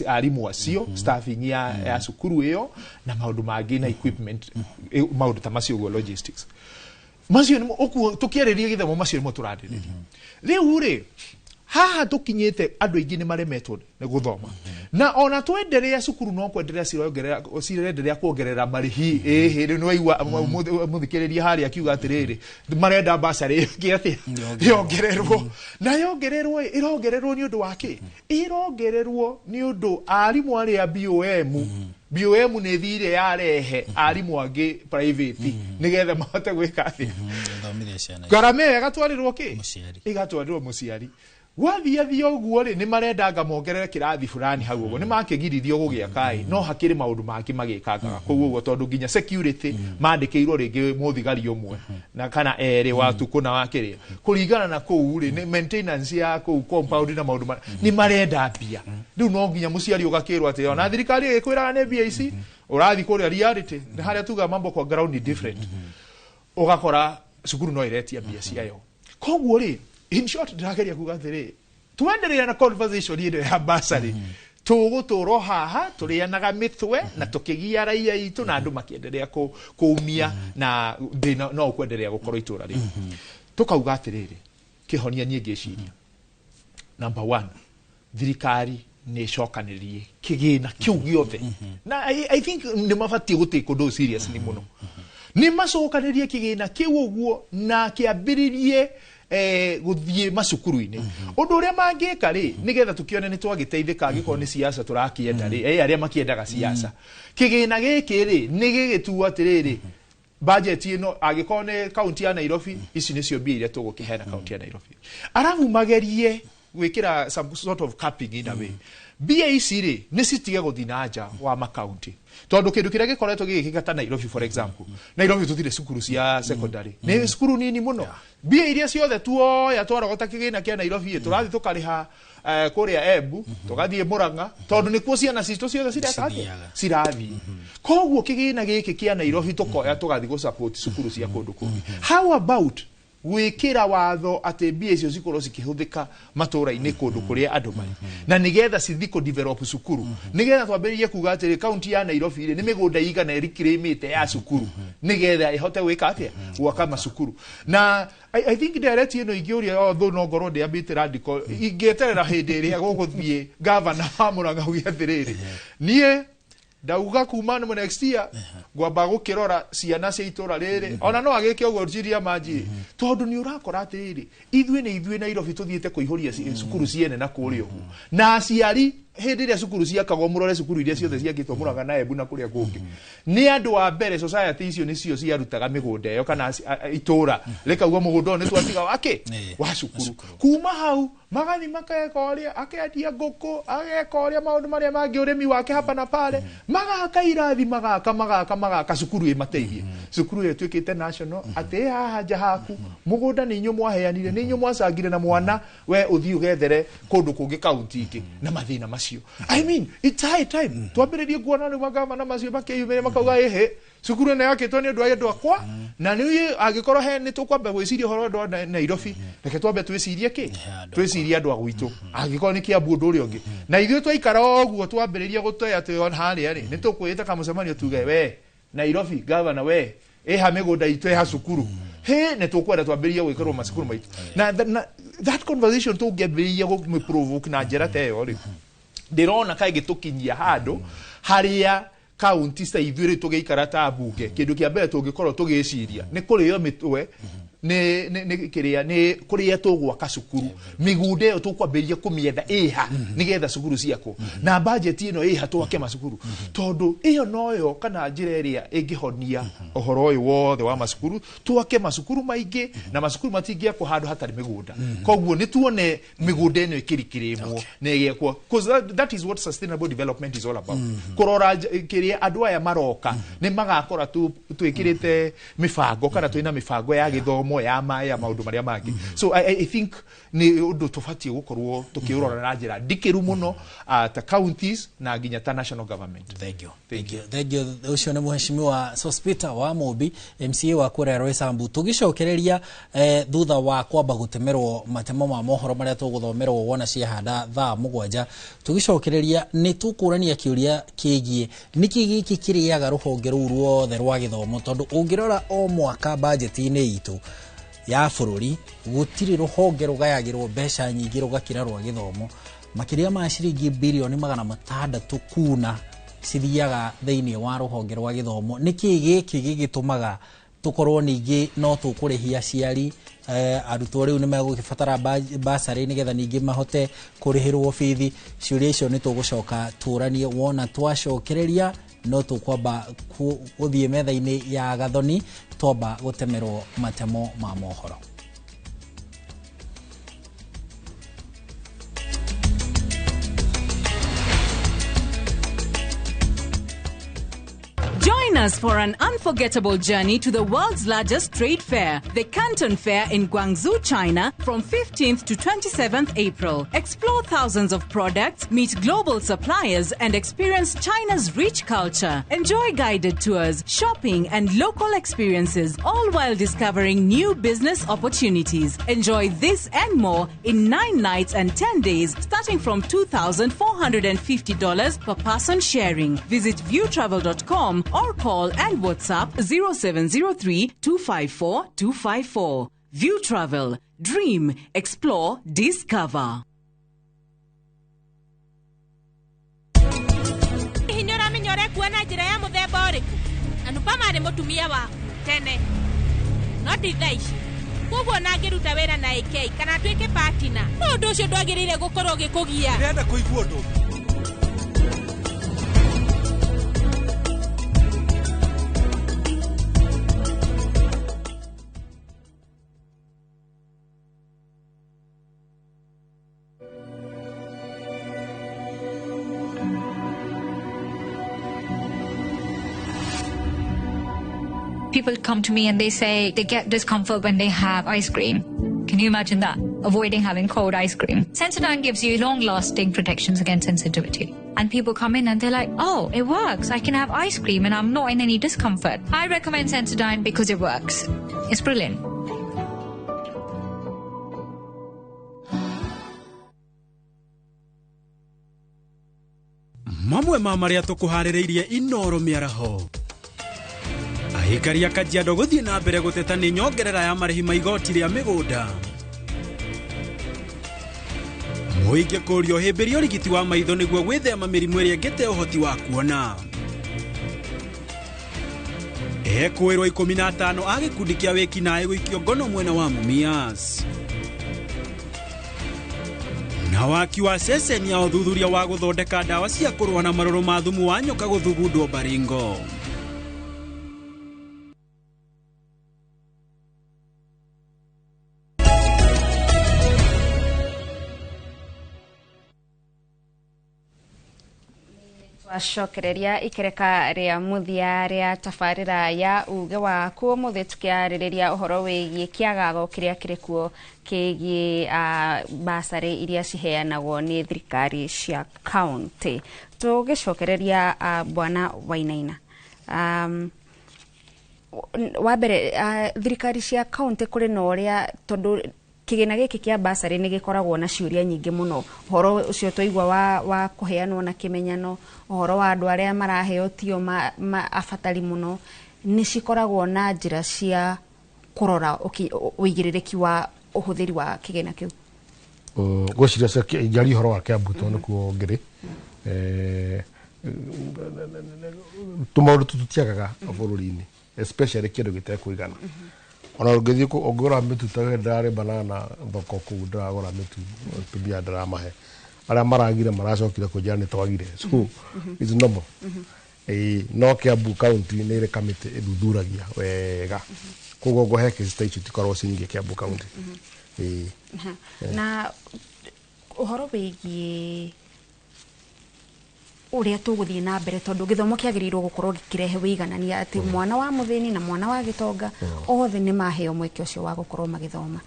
arimu acio staffing ya cukuru iyo na maundu mangĩ na equipment maundu ta macio go logistics macio okuo tukĩarĩria gĩthomo macio mo turarĩrĩria rĩu rĩ haha tukinyite andu aingi ni maremetwo ni guthoma na ona twenderea cukuru no kwenderea cirenderea kuongerera marihi ri no aigua muthikiriria hari akiuga atiriri marenda bursary kiatia yongererwo na yongererwo irongererwo ni undu wake irongererwo ni undu arimu aria BOM ni thire yarehe arimu angi private nigetha mahote gwika atia garame igatwarirwo ki igatwarirwo muciari wathia uguo ri ni marendanga mongerere kirathi fulani hau uguo ni makigirithio gugia kai no hakiri maundu maki magikanga koguo uguo tondu nginya security mandikirwo ringi muthigari umwe na kana eri watu kuna wakiria kuringana na kou ri ni maintenance ya kou compound na maundu ni marenda mbia riu no nginya muciari ugakirwo ati ona thirikari ikwiraga ni BIC urathi kuria reality ni haria tuga mambo kwa ground ni different ugakora cukuru no iretia mbia ciayo koguo ri in short ndageria kuga athiri twenderea na conversation ino ya bursary tuguturo haha turianaga mithwe na tukigia raia itu na andu makienderea kuumia na thina no kwenderea gukorwo itura ri tukauga atiriri kihonia nie ngiciria number 1 thirikari ni cokanirie kigina kiu giothe na I think ni mabati guti kundu serious ni muno ni macokanirie kigina kiu uguo na kiambiririe guthie macukuru-ini undu uria mangika ri nigetha tukione ni twagiteithika angiko ni siasa turakienda ri aria makiendaga siasa kigina giki ri ni gigituo atiriri budget ino angiko ni kaunti ya Nairobi ici nicio mbia iria tugukihera kaunti ya Nairobi arabu magerie gwikira some sort of capping in a way mbia ici ri ni citige guthinaja wa makaunti tondu kindu kiria gikoretwo gigikika ta Nairobi for example Nairobi tuthire cukuru cia secondary ni cukuru nini muno mbia iria ciothe tuoya twarogota kigina kia Nairobi turathi tukariha kuria Embu tugathie Murang'a tondu nikuo ciana citu ciothe cirathi koguo kigina giki kia Nairobi tukoya tugathi go support cukuru cia kundu kungi how about gwikira watho ati mbia icio cikorwo cikihuthika matura-ini kundu kuria andu mari na nigetha cithiko develop cukuru nigetha twambiririe kuga ati kaunti ya Nairobi ni migunda igana irikiremite ya cukuru nigetha ihote gwika atia gwaka macukuru na I think direct ino ingiuria although no ngoro ndi ambite radical ingeterera hindi iria guguthie governor wa Murang'a ugia atiriri nie ndauga kuma no next year gwamba gukirora ciana cia itura riri ona no agike ugo jiria maji tondu ni urakora atiriri ithuĩ Nairobi tuthiete kuihuria cukuru ciene na kuria na aciari hindi iria cukuru ciakagwo murore cukuru iria ciothe ciakitwo Murang'a na Embu na kuria kungi ni andu wa mbere society icio nicio ciarutaga migunda iyo kana itura rekauga mugunda ni twatiga wake wa cukuru kuma hau magathi makaekoria akendia nguku agekoria maundu maria mangi urimi wake hapa na pale magaka irathi magaka cukuru imateithie cukuru ye twikite national ati haja haku mugunda ni nyu mwaheanire ni nyu mwacangire na mwana we uthi ugethere kundu kungi kaunti ingi na mathina macio I mean it's high time twambiririe kuona ni magavana macio makeyumire makauga ehe cukuru na yake toni ndu ayendu akwa na ni agikorwo he ni tukwamba gwiciria horo ndo Nairobi reke twambe twicirie ki twicirie andu agwitu agikorwo ni Kiambu ndu uri ungi na ithuĩ twaikara oguo twambiririe gutoya ati on haria ri ni tukwita kamucemanio tuge we Nairobi governor we ha migunda itu ha cukuru he ne tukwenda twambiririe gwikirwo macukuru maitu na that conversation tungĩambĩrĩria gũ provoke na njĩra ta ĩyo ri ndirona kaĩ gĩtukinyia handu haria kaunti sta ithuĩ tũgĩikara ta mbunge kindu kia mbere tũngĩkorwo tũgĩciria nĩ kũrĩo mitwe ni kiria ni kuria tugwaka cukuru migunda iyo tukwambĩrĩria kũmietha iha nigetha cukuru ciako na budget ino iha twake macukuru tondu iyo noyo kana njĩra ĩrĩa ĩngĩhonia ũhoro ũyũ wothe wa macukuru twake macukuru maingĩ na macukuru matingĩakwo handũ hatarĩ migunda koguo nĩ tuone migunda ĩno ĩkĩrikĩrĩmwo na ĩgĩakwo because that is what sustainable development is all about kurora kiria andũ aya maroka nĩ magakora twĩkĩrĩte mibango kana twĩna mibango ya gĩthomo mĩthomo ya maĩ ya maũndũ marĩa mangĩ so I think nĩ ũndũ tũbatiĩ gũkorwo tũkĩũrora na njĩra ndikĩru mũno ta counties na nginya ta national government. Thank you. Ũcio nĩ Mheshimiwa Sospita wa Mũmbi MCA wa kũrĩa Roysambu. Tũgicokereria thutha wa kwamba gũtemerwo matemo ma mohoro marĩa tũgũthomerwo wona ciahanda thaa 7 tũgicokereria nĩ tũkũrania kĩũria kĩgiĩ nĩkĩ gĩkĩ kĩrĩaga rũhonge rũu ruothe rwa gĩthomo tondũ ũngĩrora o mwaka budget-inĩ itũ ya bũrũri gũtirĩ rũhonge rũgayagĩrwo mbeca nyingĩ rũgakĩra rwa gĩthomo makĩria ma ciringi bilioni 600 kuna cithiaga thĩinĩ wa rũhonge rwa gĩthomo nĩkĩ gĩkĩ gĩgĩtũmaga tukorwo ningĩ no tũkũrĩhia aciari arutwo rĩu nĩ megũgĩbatara bursary nĩgetha ningĩ mahote kũrĩhĩrwo bithi ciũria icio nĩ tũgũcoka tũranie wona twacokereria no tũkwamba gũthiĩ metha-inĩ ya gathoni twamba gũtemerwo matemo ma mohoro. Join us for an unforgettable journey to the world's largest trade fair, the Canton Fair in Guangzhou, China, from 15th to 27th April. Explore thousands of products, meet global suppliers, and experience China's rich culture. Enjoy guided tours, shopping, and local experiences, all while discovering new business opportunities. Enjoy this and more in 9 nights and 10 days, starting from $2,450 per person sharing. Visit viewtravel.com or call and WhatsApp 0703 254 254. View Travel. Dream, explore, discover. Hinyora minyore kuona njira ya muthemba ũrĩkũ anupa marĩ mũtumia waku tene no ndithaici koguo na ngĩruta wĩra na AK kana twĩke partner no ũndũ ũcio ndwagĩrĩire gũkorwo gĩkũgia ndĩrenda kũigua ũndũ People come to me and they say they get discomfort when they have ice cream. Can you imagine that? Avoiding having cold ice cream. Sensodyne gives you long-lasting protections against sensitivity. And people come in and they're like, oh, it works. I can have ice cream and I'm not in any discomfort. I recommend Sensodyne because it works. It's brilliant. Mamwe ma maria tukuharĩrĩirie Inoro mĩaraho. Ahikari a Kajiado gũthiĩ na mbere gũteta nĩ nyongerera ya marĩhi ma igoti rĩa mĩgũnda. Mũingĩ kũũrio hĩmbĩria ũrigiti wa maitho nĩguo gwĩthema mĩrimũ ĩrĩa ĩngĩte ũhoti wa kuona. Ekwĩrwo 15 a gĩkundi kĩa wĩkinaĩ gũikio ngono mwena wa Mumias. Na waki wa ceceni ya ũthuthuria wa gũthondeka ndawa cia kũrũa na marũrũ ma thumu wa nyoka gũthugundwo Baringo. Twacokereria ikereka rĩa muthia rĩa tabarĩra ya uge waku mũthĩ tukĩarĩrĩria ũhoro wĩgiĩ kĩagago kĩrĩa kĩrĩ kuo kĩgiĩ bursary iria ciheanagwo nĩ thirikari cia kaũntĩ. Tũgĩcokereria Bwana Wainaina, wa mbere thirikari cia kaũntĩ kũrĩ na ũrĩa tondũ kĩgĩna gĩkĩ kĩa bursary nĩ gĩkoragwo na ciũria nyingĩ mũno. Ũhoro ũcio tũigua wa kũheanwo na kĩmenyano, ũhoro wa andũ arĩa maraheo tio abatari mũno, nĩ cikoragwo na njĩra cia kũrora ũigĩrĩrĩki wa ũhũthĩri wa kĩgĩna kĩu. Gwĩciria ingĩaria ũhoro wa Kiambu tondũ nĩkuo ngĩrĩ. Tũmaũndũ tũtiagaga bũrũri-inĩ, especially kĩndũ gĩtekũigana. Ona ũngĩthiĩ ũngĩgũra mĩtu ta ndarĩ banana thoko kũu ndĩragũra mĩtu mbia ndĩramahe. Arĩa maragire maracokire kũnjĩra nĩ twagire. So it's normal. No Kiambu County nĩ ĩrĩ kamĩtĩ ĩthuthuragia wega. Koguo ngũhe kĩci ta icio itikoragwo cinyingĩ Kiambu County. Na ũhoro wĩgiĩ uria tuguthie na mbere tondu githomo kiagirirwo gukorwo gikirehe wiganania ati mwana wa muthini na mwana wa gitonga othe ni maheo mweke ucio wa gukorwo magithoma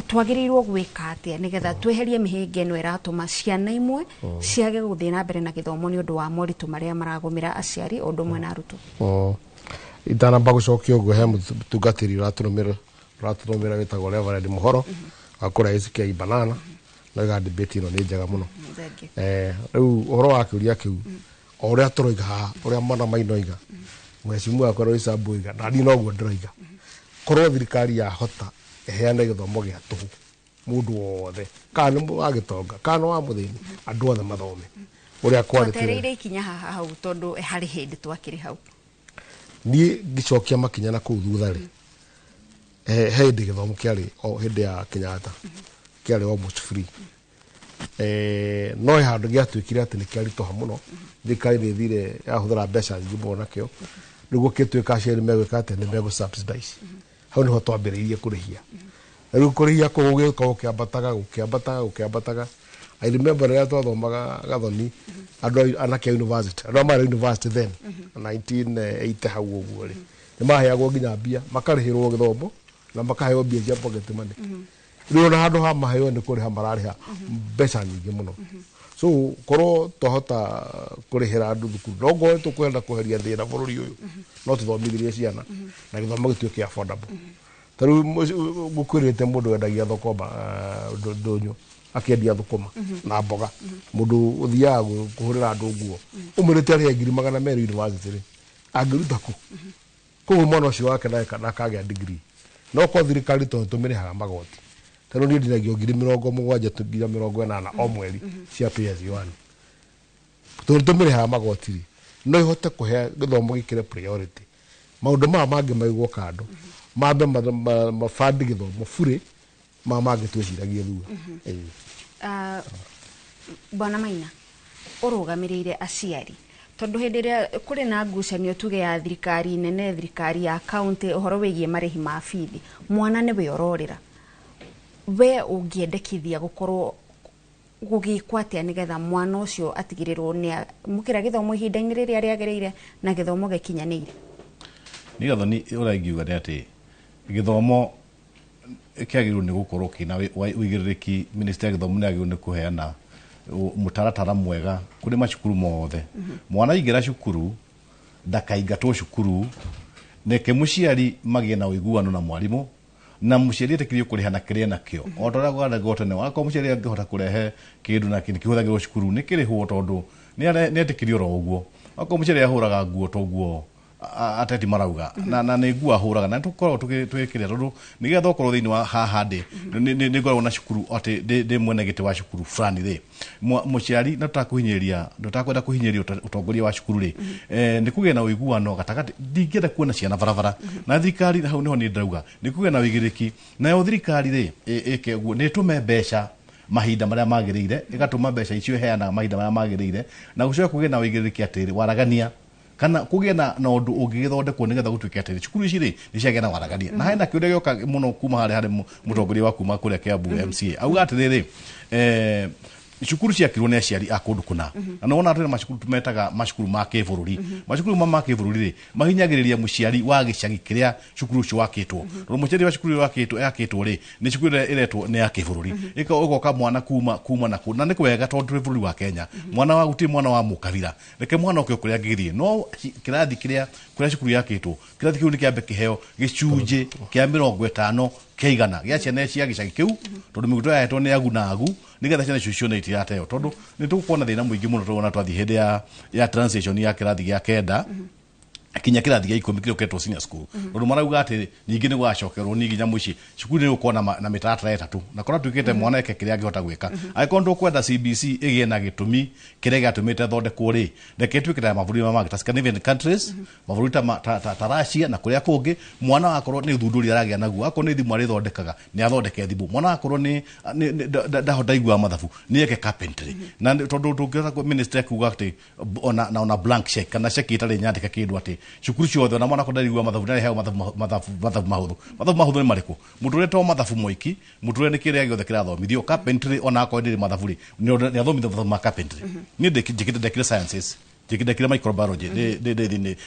twagirirwo gwika atia nigetha tweherie mihinga ino iratuma ciana imwe ciage guthie na mbere na githomo ni undu wa moritu maria maragumira aciari undu mwe na arutwo itanamba gucokia uguo he mutungatiri raturumira witagwo Reverend Muhoro akora SK Banana na ga debate ino ni njega muno riu uhoro wa kiuria kiu oria turoiga haha uria mana mainoiga mwecimu akoro isabuiga na ni noguo ndiroiga korwo thirikari ya hota eheane githomo gia tuhu mundu wothe kana wa gitonga kana wa muthini andu othe mathome uria kwaretereire ikinya haha hau tondu hari hindi twakiri hau ni gicokia makinya na kuu thutha ri hindi githomo kiari o hindi ya Kenyatta kiari almost free no handu giatwikire ati ni kiaritoha muno thirikari ni thire yahuthira mbeca nyingi muno nakio niguo kitwika aciari megwika ati ni mego subsidize hau niho twambiriirie kurihia riu kurihia kugugiko kiambataga I remember rĩrĩa twathomaga Gathoni andũ anake university andũ mara university then 1980 hau ũguo rĩ nĩ maheagwo nginya mbia makarĩhĩrwo gĩthomo na makaheo mbia cia pocket money rĩu na handũ ha maheo nĩ kũrĩha mararĩha mbeca nyingĩ mũno so korwo twahota kũrĩhĩra andũ thukuru no ngorwo tũkwenda kweheria thĩna bũrũri ũyũ no tũthomithirie ciana na gĩthomo gĩtuĩke affordable tarĩu gũkwĩrĩte mũndũ wendagia thoko ndũnyũ akiendia thukuma na mboga mundu uthiaga kuhurira andu nguo umurite ari 200,000 university ri angiruta ku mwana ucio wake na kagĩa degree no ko thirikari tumirihaga magoti tano ni ndinagio 70,000 o mweri cia PS1 tumirihaga magoti ri no ihote kuhe githomo gikire priority maundu mangi maigwo kando mambe mafandi githomo bure mage twiciragie thua Bwana Maina urugamirire aciari tondu hindiria kuri na ngucanio tuge ya thirikari nene thirikari ya kaunti uhoro wigie marihi ma bithi mwana ni we ororira we ungiendekithia gukorwo gugikwa atia nigetha mwana ucio atigirirwo ni mukira githomo ihinda-ini riria riagiriire na githomo gikinyanire ni Gathoni uraingiuga ni ati githomo kiagirwo ni gukorwo kina uigiriki minister ya githomo ni agirwo ni kuheana mutaratara mwega kuri macukuru mothe mwana ingira cukuru ndakaingatwo cukuru neke muciari magie na uiguano na mwarimu na muciari etekirio kurihana kiria nakio otora gwada gotene wako muciari angihota kurehe kindu na kindu kihuthagirwo cukuru ni kirihwo tondu ni etekirio ro uguo wako muciari ahuraga nguo toguo ateti marauga na ni nguo ahuraga na tukorwo twikire tondu nigetha ukorwo thiini wa haha ni ngorwo na cukuru ati ndi mwene giti wa cukuru fulani ri muciari na tutakuhinyiria tutakwenda kuhinyiria utongoria wa cukuru ri ni kuge na uiguano gatagati ndingenda kuona ciana barabara na thirikari hau niho ni ndauga ni kuge na uigiriki na thirikari ri ike guo ni tume mbeca mahinda maria magirire igatuma mbeca icio heana mahinda maria magirire na gucoka kuge na uigiriki atiri waragania kana kugena na undu ungigithondekwo nigetha gutwike atiri cukuru ici ri ni ciagena waragania na hena kiuria gioka muno kuma hari mutongoria wa kuma kuria Kiambu MCA auga atiriri cukuru ciakirwo ni aciari a kundu kuna na nona atire macukuru tumetaga macukuru ma kibururi macukuru ma kibururi ri mahinyagiriria muciari wa gicagi kiria cukuru ucio wakitwo ro muciari wa cukuru yakitwo ri ni cukuru iretwo ni ya kibururi ikoka mwana kuma na ni kwega tondu bururi wa Kenya mwana wa guti mwana wa mukabira reke mwana ukio kuria ngirie no kirathi kiria kuria cukuru yakitwo kirathi kiu ni kiambe kiheo gicunje kia 50 keigana gya ciana cia gicagi kiu tondu miguto yaetwo ni agunagu nigetha ciana icio cione itirateo tondu ni tukuona thina muingi muno twana twathi hindi ya transition ya kirathi gya kenda kinya kirathi gya 10 kile uketwo senior school tondu marauga ati nyingi ni gwacokerwo ni ginya muci cukuru ni ukona na mitaratara etatu na kora twikite mwana eke kiria angihota gwika aikondu kwenda CBC igie na gitumi kiria gatumite thondekwo ri reke twikite maburi ma ta Scandinavian countries maburi ta Russia na kuria kungi mwana wakorwo ni thunduri aragia naguo akoro ni thimu ari thondekaga ni athondeke thimu mwana wakorwo ni ndahota igua mathabu ni eke carpentry na tondu tungioka minister kuga ati ona blank check kana check itari nyandika kindu ati cukuru ciothe na mwana kondarigwa mathabu na heo mathabu mahuthu ni mariku muture to mathabu moiki muture ni kiria giothe kirathomithio carpentry ona ko ndiri mathabu ri ni athomithio mathabu ma carpentry ni ndekire sciences ndekire microbiology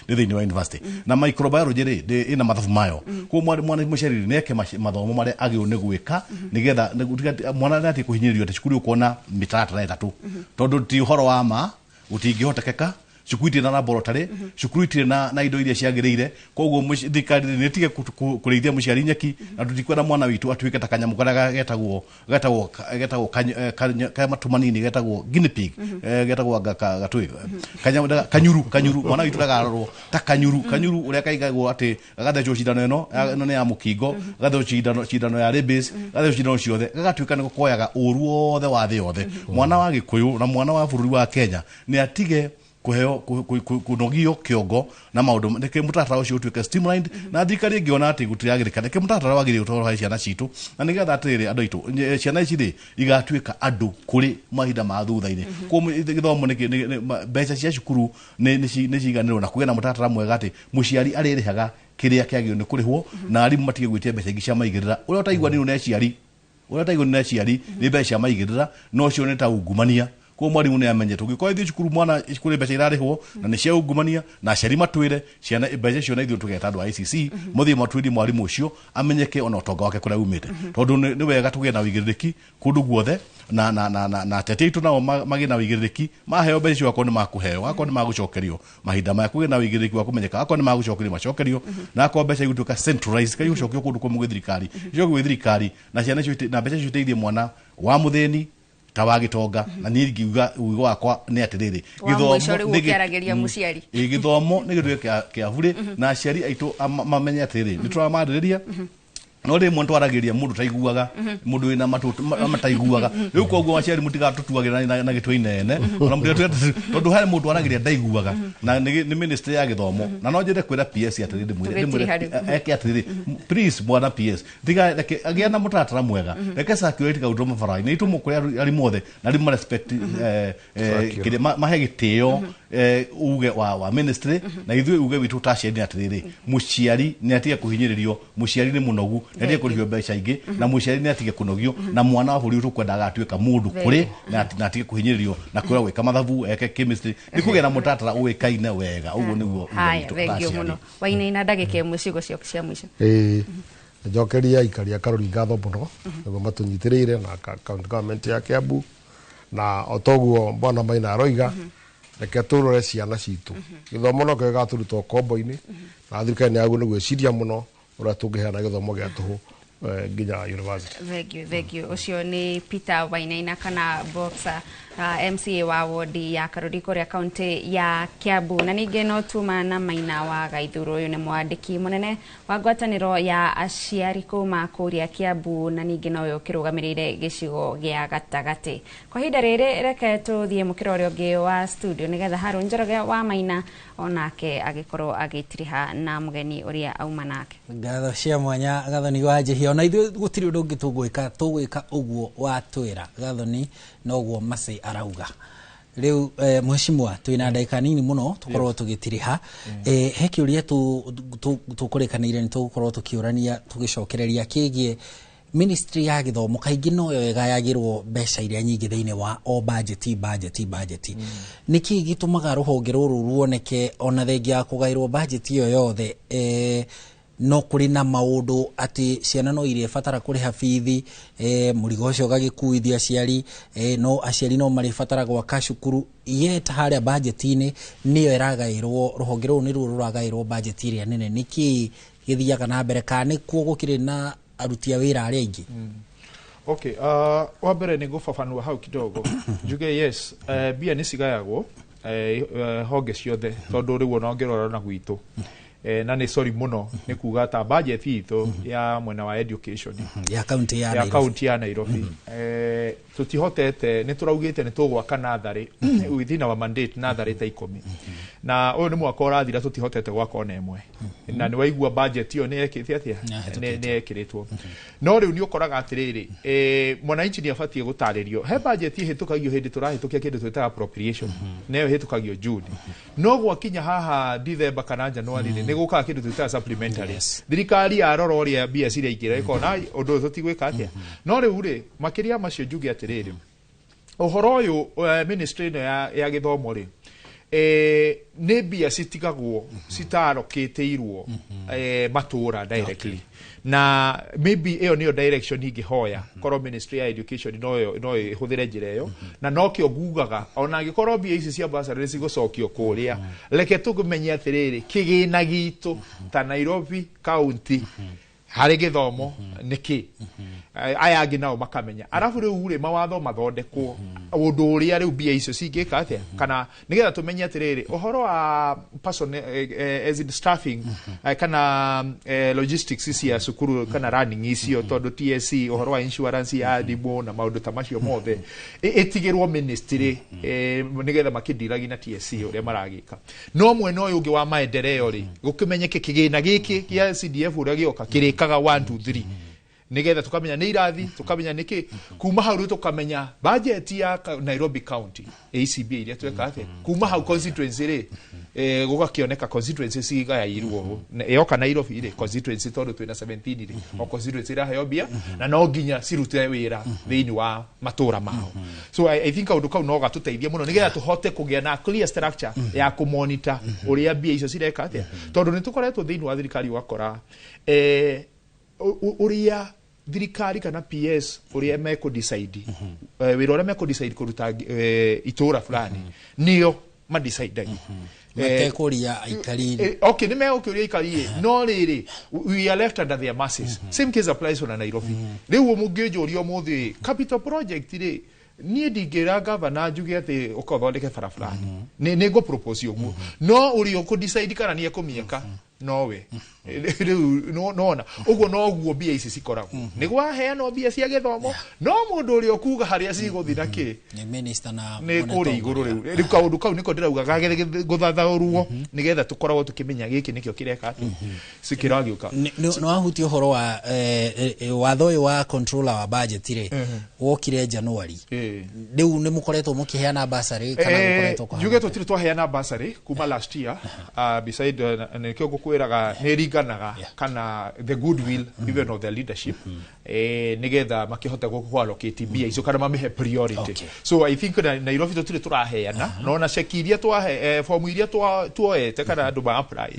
thini wa university na microbiology ri ina mathabu mayo ko mwana muciari ni eke mathomo mare agio ni gwika nigetha mwana nati kuhinyiririo te cukuru ukona mitaratara itatu tondu ti horo wa ma utingihotekeka cukuru itina na laboratory cukuru itina na indo iria ciagiriire koguo thikari ni tige kureithia muciari nyeki na tutikwenda mwana witu atuike ta kanyamu karia getagwo kamatumanini getagwo guinea pig getagwo gatui kanyuru mwana witu ndagarorwo ta kanyuru uria kaigagwo ati gathecwo cindano ino ni ya mukingo gathecwo cindano ya rabies gathecwo cindano ciothe gagatuika ni koyaga uru wothe wa thi yothe mwana wa Gikuyu na mwana wa bururi wa Kenya ni atige kuheo kunogio kiongo na maundu nike mutaratara ucio utuike streamlined na thikari ngiona ati gutiyagirika nike mutaratara wagiri utoro ciana citu na nigetha atiriri andu itu ciana ici ri igatuika andu kuri mahinda ma thutha-ini ko githomo mbeca cia cukuru ni ciganirwo na kugia na mutaratara mwega ati muciari aririhaga kiria kiagio ni kurihwo na arimu matige gwitia mbeca ingi cia maigirira uria utaigwa ni ciari ni mbeca maigirira no cio ni ta ungumania ko mwarimu ne amenye tugiko ithi cukuru mwana kuri mbeca irarihwo na ni cia ungumania na aciari matwire ciana mbeca cio na ithu tugeta andu ICC muthie matwiri mwarimu ucio amenyeke ona utonga wake kuria umite tondu ni wega tugie na wigiririki kundu guothe na tete itu nao magi na wigiririki maheo mbeca cio akoni makuheo akoni magucokerio mahinda maya kugie na wigiririki wa kumenyeka akoni magucokerio macokerio na akwa mbeca igutuka centralized kai gucokio kundu kwa muthirikari cio gwithirikari na ciana cio na mbeca cio teithie mwana wa mutheni tawagitonga na ni ngiuga uigo wakwa ni atiriri githomo ni gitwe kia bure na aciari aitu mamenye atiriri ni turamadiriria no ri muntu aragiria mundu taiguaga mundu ina mataiguaga riu koguo aciari mutigatutuagira na gitwe inene ona mundu tondu hari mundu aragiria ndaiguaga na ni ministry ya githomo na no njire kwira PS atiriri mwire eke atiriri please mwana PS tiga agia na mutaratara mwega reke circulate kaundu mabarai ni itu mukuri ari mothe na ri respect kire mahe gitio uge wa ministry na ithui uge witu tasheni atiriri muciari ni atige kuhinyiririo muciari ni munogu ndio kurihio mbeca ingi na muciari ni atige kunogio na mwana wa buri utukwenda agatuika mundu kuri na atige kuhinyiririo na kwira gwika mathabu eke chemistry ni kugera mutatara uikaine wega uguo niguo thengio muno waina ina ndagike mucigo cio cia mwisho njokeria ikaria Karori ngatho muno niguo matunyitiriire na county government ya Kiambu na otoguo bwana Maina aroiga reke turore ciana citu githomo no kega turutwo kombo-ini na thirikari ni yagu ni gwiciria muno uria tungiheana githomo gia tuhu nginya university. Thank you. Ucio ni Peter Wainaina kana Boxer MCA wa wodi ya Karori kuria kaunti ya Kiambu na ninge no tuma na Maina wa Gaithuru uyu ni mwandiki munene wa ngwataniro ya aciari kuma kuria Kiambu na ninge no uyu kirugamirire gicigo gia gatagati kwa hinda riri reke tuthie mukiro uri ungi wa studio nigetha Haru Njoroge wa Maina onake agikorwo agitiriha na mugeni uria auma nake ngatho cia mwanya gathoni wa njihio na ithu gutiri undu ungi tugwika uguo wa twira gathoni no guo Masai arauga riu mheshimiwa twina ndagika nini muno tukorwo tugitiriha he kiuria tukurekanire ni tukorwo tukiurania tugicokereria kigie ministry ya githomo kaingi no yo igayagirwo mbeca iria nyingi thiini wa o budget niki gitumaga ruhonge ruru ruoneke ona thengia kugairwo budget iyo yothe no kuri na maundu ati ciana no irie fatara kuriha fithi murigo ucio gagikuithia aciari no aciari no mari fatara gwaka cukuru yet haria budget-ini niyo iragairwo ruhonge ruru ni ruru ruragairwo budget iria nene niki githiaga na mbere kana kuo gukire na aruti a wira aria ingi okay wa mbere ni gufafanua hau kidogo njuge yes bia ni cigayagwo honge ciothe tondu riu no ngirora na gwitu na ni sorry muno ni kuga ta budget itu ya mwena wa education ya county ya Nairobi tutihotete ni turaugite ni tugwaka nathari within our mandate nathari ta 10 na uyu ni mwaka urathira tutihotete gwaka ona imwe na ni waigua budget iyo ni ekite atia ni ekiritwo no riu ni ukoraga atiriri mwananchi ni abatie gutaririo he budget ihitukagio hindi turahitukia kindu twita appropriation nayo hitukagio June no gwakinya haha December kana January ni guka kindu twita supplementary thirikari arora uria bia ciria igira ikona undu tutigwika atia no riu ri makiria macio njuge atiriri uhoro uyu ministry ya githomo ri ne bia citigagwo citarokiteirwo matura directly na maybe iyo niyo direction ingihoya korwo ministry ya education no ihuthire njira iyo na no kio ngugaga ona gikorwo bia ici cia bursary cigocokio kuria reke tukumenye atiriri kigina gitu ta Nairobi Kaũntĩ hari githomo niki aya angi nao makamenya arafu riu ri mawatho mathondekwo undu uria riu bia icio cingika atia kana nigetha tumenye atiriri uhoro wa person as in staffing kana logistics cia sukuru kana running icio tondu TSC uhoro wa insurance ya dibo na maundu ta macio mothe itigirwo ministry nigetha makindiragia na TSC uria maragika no mwena uyu ungi wa maendeleo ri gukimenyeke kigina giki kia CDF uria gioka kirikaga 1 2 3 nigetha tukamenya ni irathi tukamenya niki kuma hau ri tukamenya budget ya Nairobi County ACB iria tweka ate kuma hau constituency ri gugakioneka constituency ciga irwo yoka Nairobi ri constituency tondu twina 17 ri o constituency ra heyo bia na no nginya cirute wira thiini wa matura mao so I think undu kau no gatuteithia muno nigetha tuhote kugia na clear structure ya ku monitor uria bia icio cireka ate tondu ni tukoretwo thiini wa thirikari wakora uria thirikari kana PS uria meko decide wira uria meko decide kuruta itura fulani niyo ma decide matekuria aikari okay ni mekuria aikari no riri we are left under their masses same case applies on Nairobi riu mungijurio muthi capital project ri nie ndingira governor njuge ati ukothondeke bara fulani ni go propose uguo no uri uku decide kana ni ekumieka nowe no uguo no guo bia ici cikoragwo ni gwaheana bia cia githomo no mundu uri okuga haria ciguthina ki ni minister na ni kuri iguru riu kaundu kau niko ndirauga gage guthathaurwo nigetha tukoragwo tukimenya giki nikio kireka ati cikiragiuka no ahuti uhoro wa watho uyu wa controller wa budget ri wokire January riu ni mukoretwo mukiheana bursary kana mukoretwo kwa juge tutiri twaheana bursary kuma last year beside nikio gukwiraga ni ringanaga kana the goodwill even of the leadership nigetha makihota gukwallocate bia icio kana mamihe priority so I think Nairobi tutiri turaheana no na sekiria twahe form iria tuoete kana andu ba apply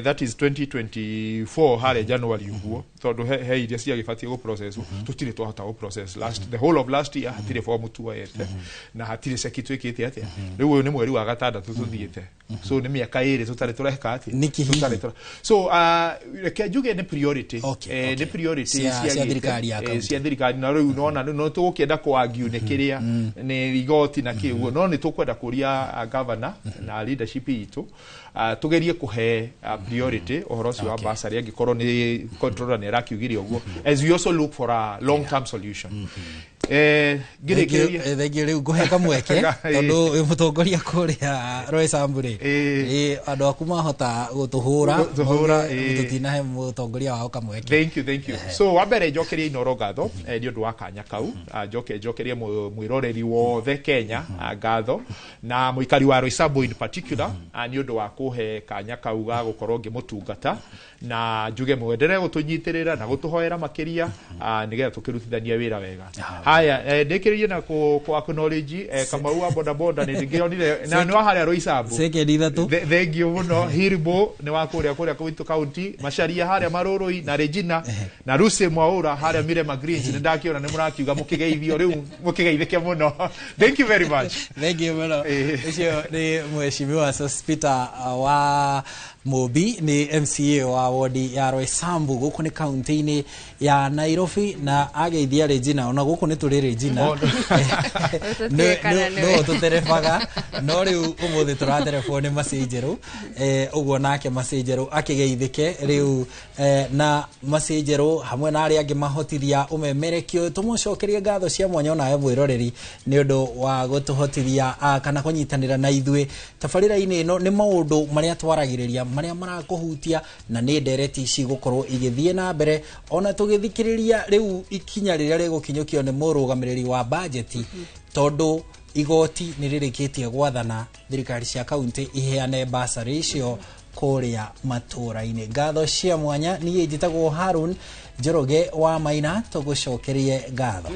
that is 2024 hare January uguo tondu he iria cia gibatie go process tutiri twahota go process the whole of last year hatire form tuoete na hatire seki twikite atia riu ni mweri wa gatandatu tuthiete so ni miaka iri tutari tureka atia tutari so reke juge ni priority ni priority cia thirikari na riu no tugukienda kuagiu ni kiria ni rigoti na kiugo no ni tukwenda kuria governor na leadership itu tugerie kuhe priority uhoro cio wa bursary angikorwo ni controller ni rakiugiria uguo as we also look for a long term solution thegio riu nguheka mweke tondu wi mutongoria kuria Roy Samburi andu aku mahota gutuhura tutinahe mutongoria wao kamweke thank you so wambere njokerie inoro gatho ni undu wa kanya kau njokerie mwiroreri wothe Kenya gatho na muikari wa Roy Samburi in particular ni undu wa kuhe kanya kau ga gukorwo ngimutungata na njuge mwendere gutunyitirira na gutuhoera makiria nigetha tukirutithania wira wega haya ndekererie na kwa acknowledge Kamau wa boda boda ni ndingionire na ni wa haria Roy Sambu sekendi thatu thank you muno Hirbo ni wa kuria Kwitu County Macharia haria Maroroi na Regina na Ruse Mwaura haria Mirema Greens ni ndakiona ni murakiuga mukigeithio riu mukigeithike muno thank you very much thank you muno icio ni mheshimiwa Sospita wa Mobi ni MCA wa wodi ya Roy Sambu guku ni kaunti-ini ya Nairobi na ageithia Regina ona guku ni tũrĩrĩ jina no tũterebaga no rĩu ũmũthĩ tũraterebwo nĩ Macenjerũ ũguo nake Macenjerũ akĩgeithĩke rĩu na Macenjerũ hamwe na arĩa angĩ mahotithia ũmemerekio tũmũcokerie ngatho cia mwanya nawe mwĩroreri nĩ ũndũ wa gũtũhotithia kana kũnyitanĩra na ithuĩ tabarĩra-inĩ ĩno nĩ maũndũ marĩa twaragĩrĩria marĩa marakũhutia na nĩ ndereti cigũkorwo igĩthiĩ na mbere ona tũgĩthikĩrĩria rĩu ikinya rĩrĩa rĩgũkinyũkio nĩ mũrũgamĩrĩri wa bajeti tondũ igoti nĩ rĩrĩkĩtie gwathana thirikari cia kaunti iheane bursary icio kũrĩa matũra-inĩ. Ngatho cia mwanya niĩ njĩtagwo Harun Njoroge wa Maina tũgũcokerie ngatho.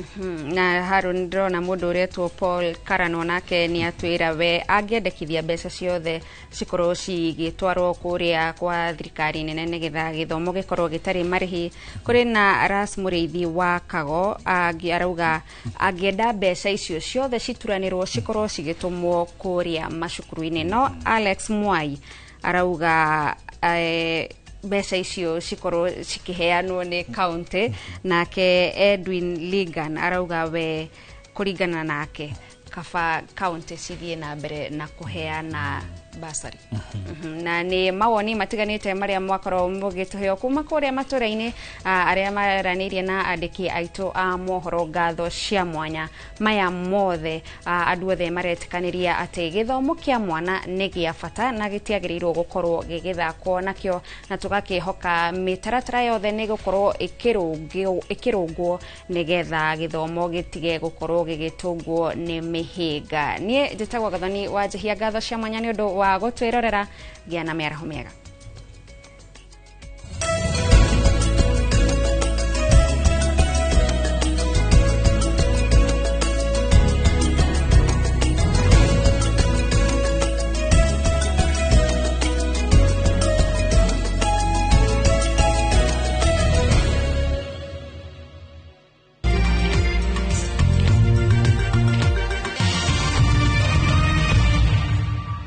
Na Harun ndĩrona mũndũ ũretwo Paul Karano nake nĩ atwĩra we angĩendekithia mbeca ciothe cikorwo cigĩtwarwo kũrĩa kwa thirikari nene nĩgetha gĩthomo gĩkorwo gĩtarĩ marĩhi. Kũrĩ na Ras Mũrĩithi wa Kago arauga angĩenda mbeca icio ciothe cituranĩrwo cikorwo cigĩtũmwo kũrĩa macukuru-inĩ. No Alex Mwai arauga mbeca icio cikorwo cikiheanwo nĩ kaunti. Nake Edwin Ligan arauga we kũringana nake kaba kaunti cithiĩ na mbere na kũheana bursary. Na nĩ mawoni matiganĩte marĩa mwakorwo mũgĩtũheo kuma kũrĩa matũra-inĩ arĩa maranĩirie na andĩki aitũ a mohoro. Ngatho cia mwanya maya mothe andũ othe maretĩkanĩria atĩ gĩthomo kĩa mwana nĩ gĩa bata na gĩtiagĩrĩirwo gũkorwo gĩgĩthakwo nakĩo na tũgakĩhoka mĩtaratara yothe nĩ gũkorwo ĩkĩrũngwo nĩgetha gĩthomo gĩtige gũkorwo gĩgĩtũngwo nĩ mĩhĩnga. Niĩ njĩtagwo Gathoni wa Njihia. Ngatho cia mwanya nĩ ũndũ wa gũtwĩrorera. Gĩa na mĩaraho mĩega.